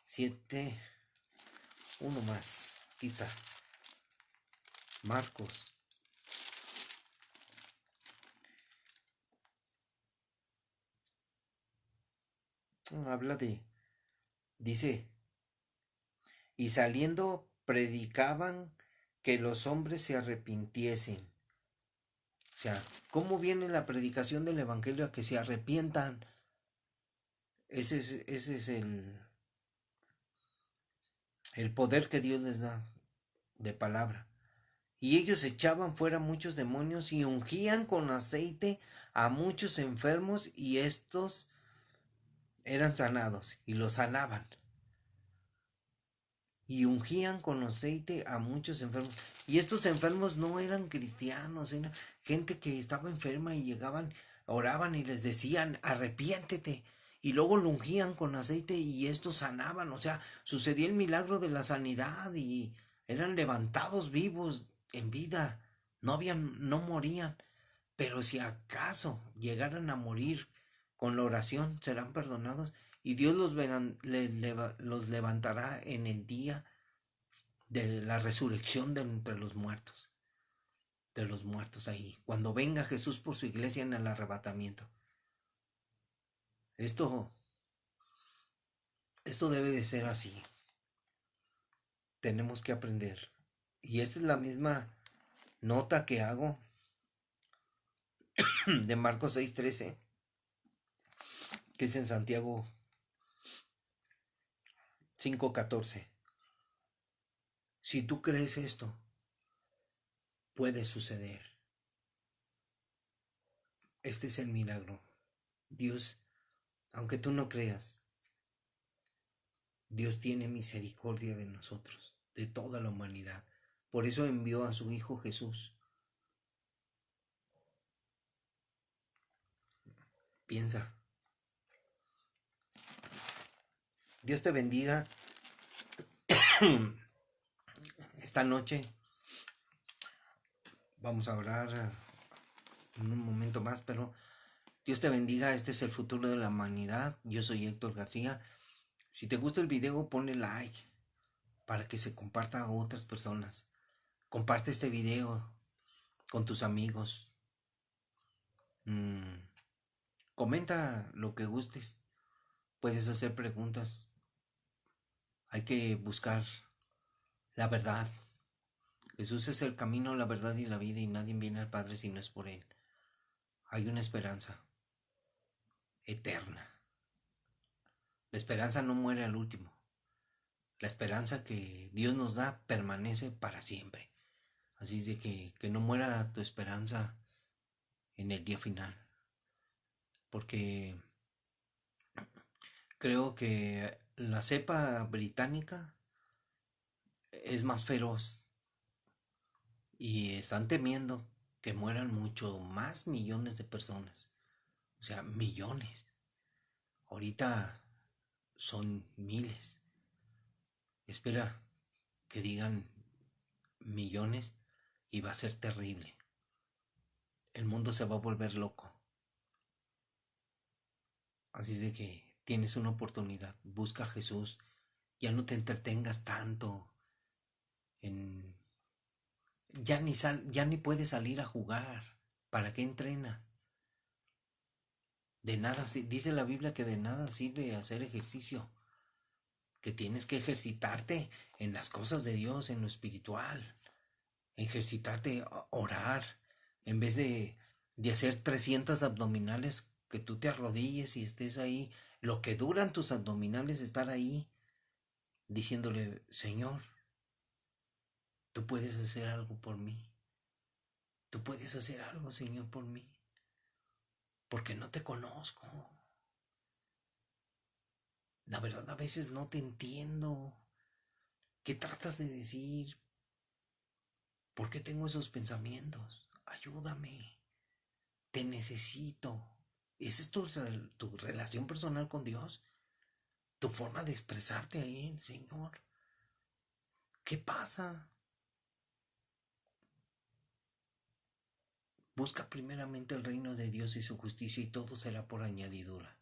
7, uno más, aquí está, Marcos. Habla dice, y saliendo predicaban que los hombres se arrepintiesen. O sea, ¿cómo viene la predicación del Evangelio a que se arrepientan? Ese es el poder que Dios les da de palabra. Y ellos echaban fuera muchos demonios y ungían con aceite a muchos enfermos y estos eran sanados y los sanaban. Y ungían con aceite a muchos enfermos. Y estos enfermos no eran cristianos, eran gente que estaba enferma y llegaban, oraban y les decían, arrepiéntete. Y luego lo ungían con aceite y estos sanaban. O sea, sucedía el milagro de la sanidad y eran levantados vivos en vida. No morían. Pero si acaso llegaran a morir con la oración, serán perdonados y Dios los levantará en el día de la resurrección de entre los muertos, ahí, cuando venga Jesús por su iglesia en el arrebatamiento. Esto, esto debe de ser así. Tenemos que aprender. Y esta es la misma nota que hago de Marcos 6:13, que es en Santiago 5:14. Si tú crees esto, puede suceder. Este es el milagro. Dios, aunque tú no creas, Dios tiene misericordia de nosotros, de toda la humanidad. Por eso envió a su Hijo Jesús. Piensa. Dios te bendiga. Esta noche vamos a orar en un momento más, pero Dios te bendiga. Este es el futuro de la humanidad. Yo soy Héctor García. Si te gusta el video, ponle like para que se comparta a otras personas. Comparte este video con tus amigos. Mm, comenta lo que gustes. Puedes hacer preguntas. Hay que buscar la verdad. Jesús es el camino, la verdad y la vida, y nadie viene al Padre si no es por Él. Hay una esperanza eterna. La esperanza no muere al último. La esperanza que Dios nos da permanece para siempre. Así es de que no muera tu esperanza en el día final. Porque creo que la cepa británica es más feroz y están temiendo que mueran mucho más millones de personas. O sea, millones. Ahorita son miles. Espera que digan millones y va a ser terrible. El mundo se va a volver loco. Así es de que tienes una oportunidad. Busca a Jesús. Ya no te entretengas tanto en... Ya ni puedes salir a jugar. ¿Para qué entrenas? De nada, dice la Biblia que de nada sirve hacer ejercicio. Que tienes que ejercitarte en las cosas de Dios, en lo espiritual. Ejercitarte, orar. En vez de hacer 300 abdominales, que tú te arrodilles y estés ahí. Lo que duran tus abdominales, estar ahí diciéndole, Señor, tú puedes hacer algo por mí. Tú puedes hacer algo, Señor, por mí. Porque no te conozco. La verdad, a veces no te entiendo. ¿Qué tratas de decir? ¿Por qué tengo esos pensamientos? Ayúdame. Te necesito. ¿Esa es tu relación personal con Dios? ¿Tu forma de expresarte ahí, Señor? ¿Qué pasa? Busca primeramente el reino de Dios y su justicia y todo será por añadidura.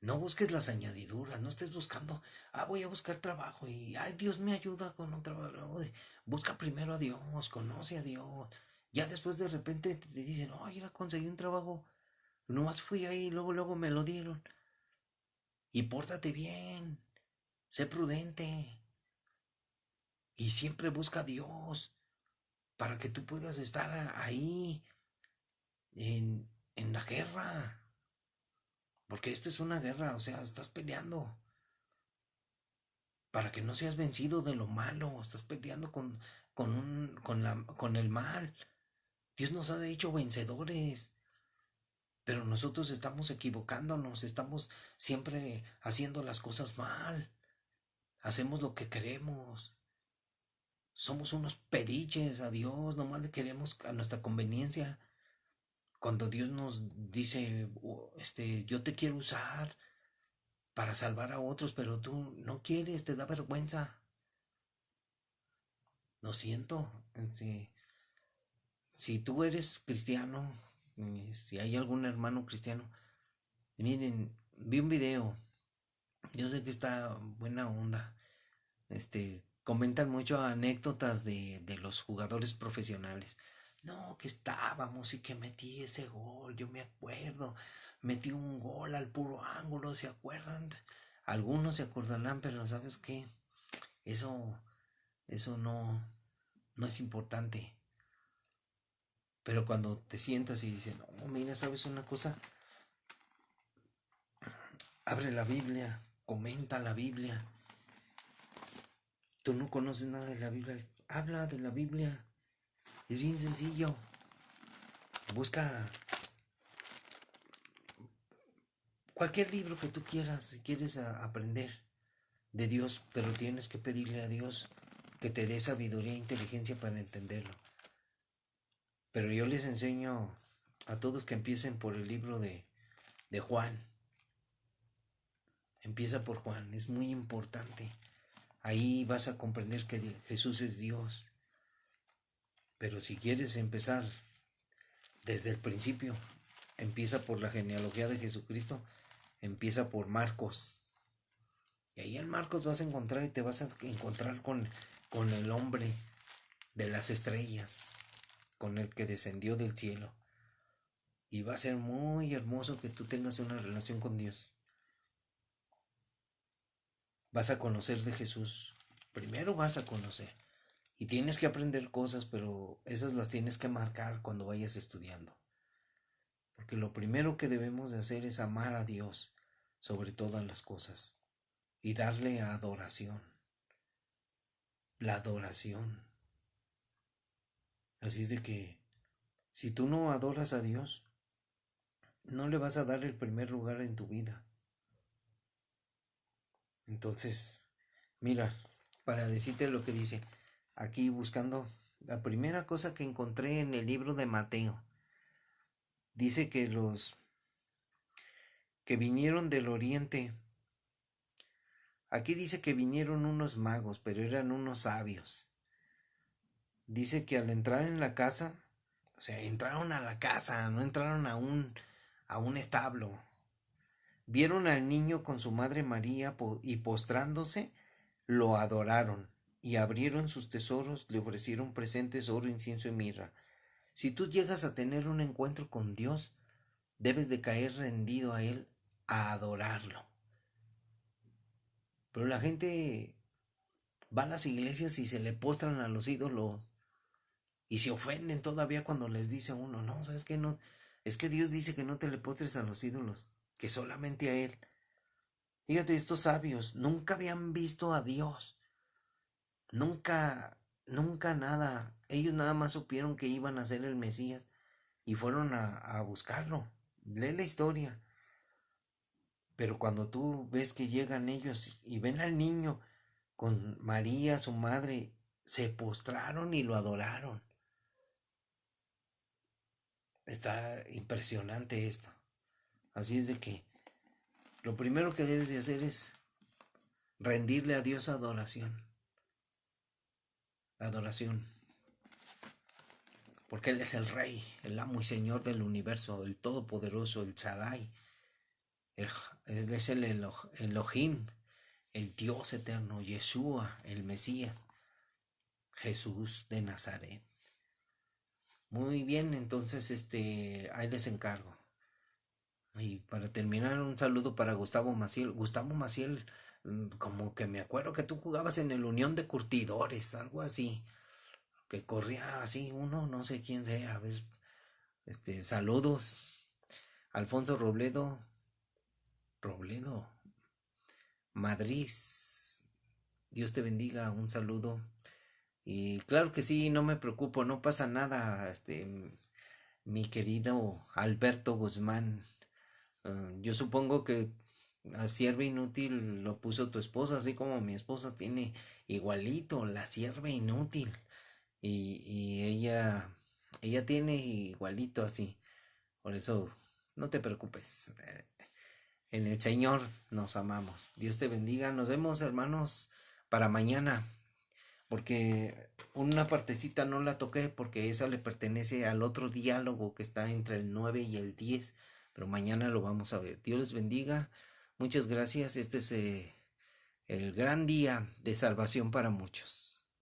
No busques las añadiduras, no estés buscando, voy a buscar trabajo y, Dios me ayuda con un trabajo. Busca primero a Dios, conoce a Dios. Ya después de repente te dicen, ya conseguí un trabajo. Nomás fui ahí y luego me lo dieron. Y pórtate bien, sé prudente y siempre busca a Dios para que tú puedas estar ahí en la guerra. Porque esta es una guerra, o sea, estás peleando para que no seas vencido de lo malo, estás peleando con el mal. Dios nos ha hecho vencedores, pero nosotros estamos equivocándonos, estamos siempre haciendo las cosas mal, hacemos lo que queremos. Somos unos pediches a Dios, nomás le queremos a nuestra conveniencia. Cuando Dios nos dice, yo te quiero usar para salvar a otros, pero tú no quieres, te da vergüenza. Lo siento. Si tú eres cristiano, si hay algún hermano cristiano, miren, vi un video. Yo sé que está buena onda. Comentan mucho anécdotas de los jugadores profesionales. No, que estábamos y que metí ese gol, yo me acuerdo. Metí un gol al puro ángulo, ¿se acuerdan? Algunos se acordarán, pero ¿sabes qué? Eso, eso no es importante. Pero cuando te sientas y dices, no, mira, ¿sabes una cosa? Abre la Biblia, comenta la Biblia. Tú no conoces nada de la Biblia, habla de la Biblia. Es bien sencillo. Busca cualquier libro que tú quieras si quieres aprender de Dios, pero tienes que pedirle a Dios que te dé sabiduría e inteligencia para entenderlo. Pero yo les enseño a todos que empiecen por el libro de Juan. Empieza por Juan, es muy importante. Ahí vas a comprender que Jesús es Dios. Pero si quieres empezar desde el principio, empieza por la genealogía de Jesucristo, empieza por Marcos. Y ahí en Marcos vas a encontrar y te vas a encontrar con el hombre de las estrellas, con el que descendió del cielo. Y va a ser muy hermoso que tú tengas una relación con Dios. Vas a conocer de Jesús. Primero vas a conocer. Y tienes que aprender cosas, pero esas las tienes que marcar cuando vayas estudiando. Porque lo primero que debemos de hacer es amar a Dios sobre todas las cosas y darle adoración. La adoración. Así es de que si tú no adoras a Dios, no le vas a dar el primer lugar en tu vida. Entonces, mira, para decirte lo que dice, aquí buscando la primera cosa que encontré en el libro de Mateo, dice que los que vinieron del oriente, aquí dice que vinieron unos magos, pero eran unos sabios. Dice que al entrar en la casa, o sea, entraron a la casa, no entraron a un establo. Vieron al niño con su madre María y postrándose, lo adoraron y abrieron sus tesoros, le ofrecieron presentes, oro, incienso y mirra. Si tú llegas a tener un encuentro con Dios, debes de caer rendido a Él, a adorarlo. Pero la gente va a las iglesias y se le postran a los ídolos y se ofenden todavía cuando les dice uno, no, ¿sabes qué? No, es que Dios dice que no te le postres a los ídolos, que solamente a Él. Fíjate, estos sabios nunca habían visto a Dios, nunca, nunca nada. Ellos nada más supieron que iban a ser el Mesías y fueron a buscarlo. Lee la historia. Pero cuando tú ves que llegan ellos y ven al niño con María, su madre, se postraron y lo adoraron. Está impresionante esto. Así es de que lo primero que debes de hacer es rendirle a Dios adoración. Adoración. Porque Él es el Rey, el amo y Señor del universo, el Todopoderoso, el Shaddai. Él es el Elohim, el Dios eterno, Yeshua, el Mesías, Jesús de Nazaret. Muy bien, entonces ahí les encargo. Y para terminar, un saludo para Gustavo Maciel. Gustavo Maciel, como que me acuerdo que tú jugabas en el Unión de Curtidores, algo así. Que corría así uno, no sé quién sea. A ver, saludos. Alfonso Robledo, Madrid. Dios te bendiga, un saludo. Y claro que sí, no me preocupo, no pasa nada, mi querido Alberto Guzmán. Yo supongo que a sierva inútil lo puso tu esposa, así como mi esposa tiene igualito, la sierva inútil. Y ella tiene igualito así. Por eso, no te preocupes. En el Señor nos amamos. Dios te bendiga. Nos vemos, hermanos, para mañana. Porque una partecita no la toqué porque esa le pertenece al otro diálogo que está entre el 9 y el 10. Pero mañana lo vamos a ver. Dios les bendiga. Muchas gracias. Este es el gran día de salvación para muchos.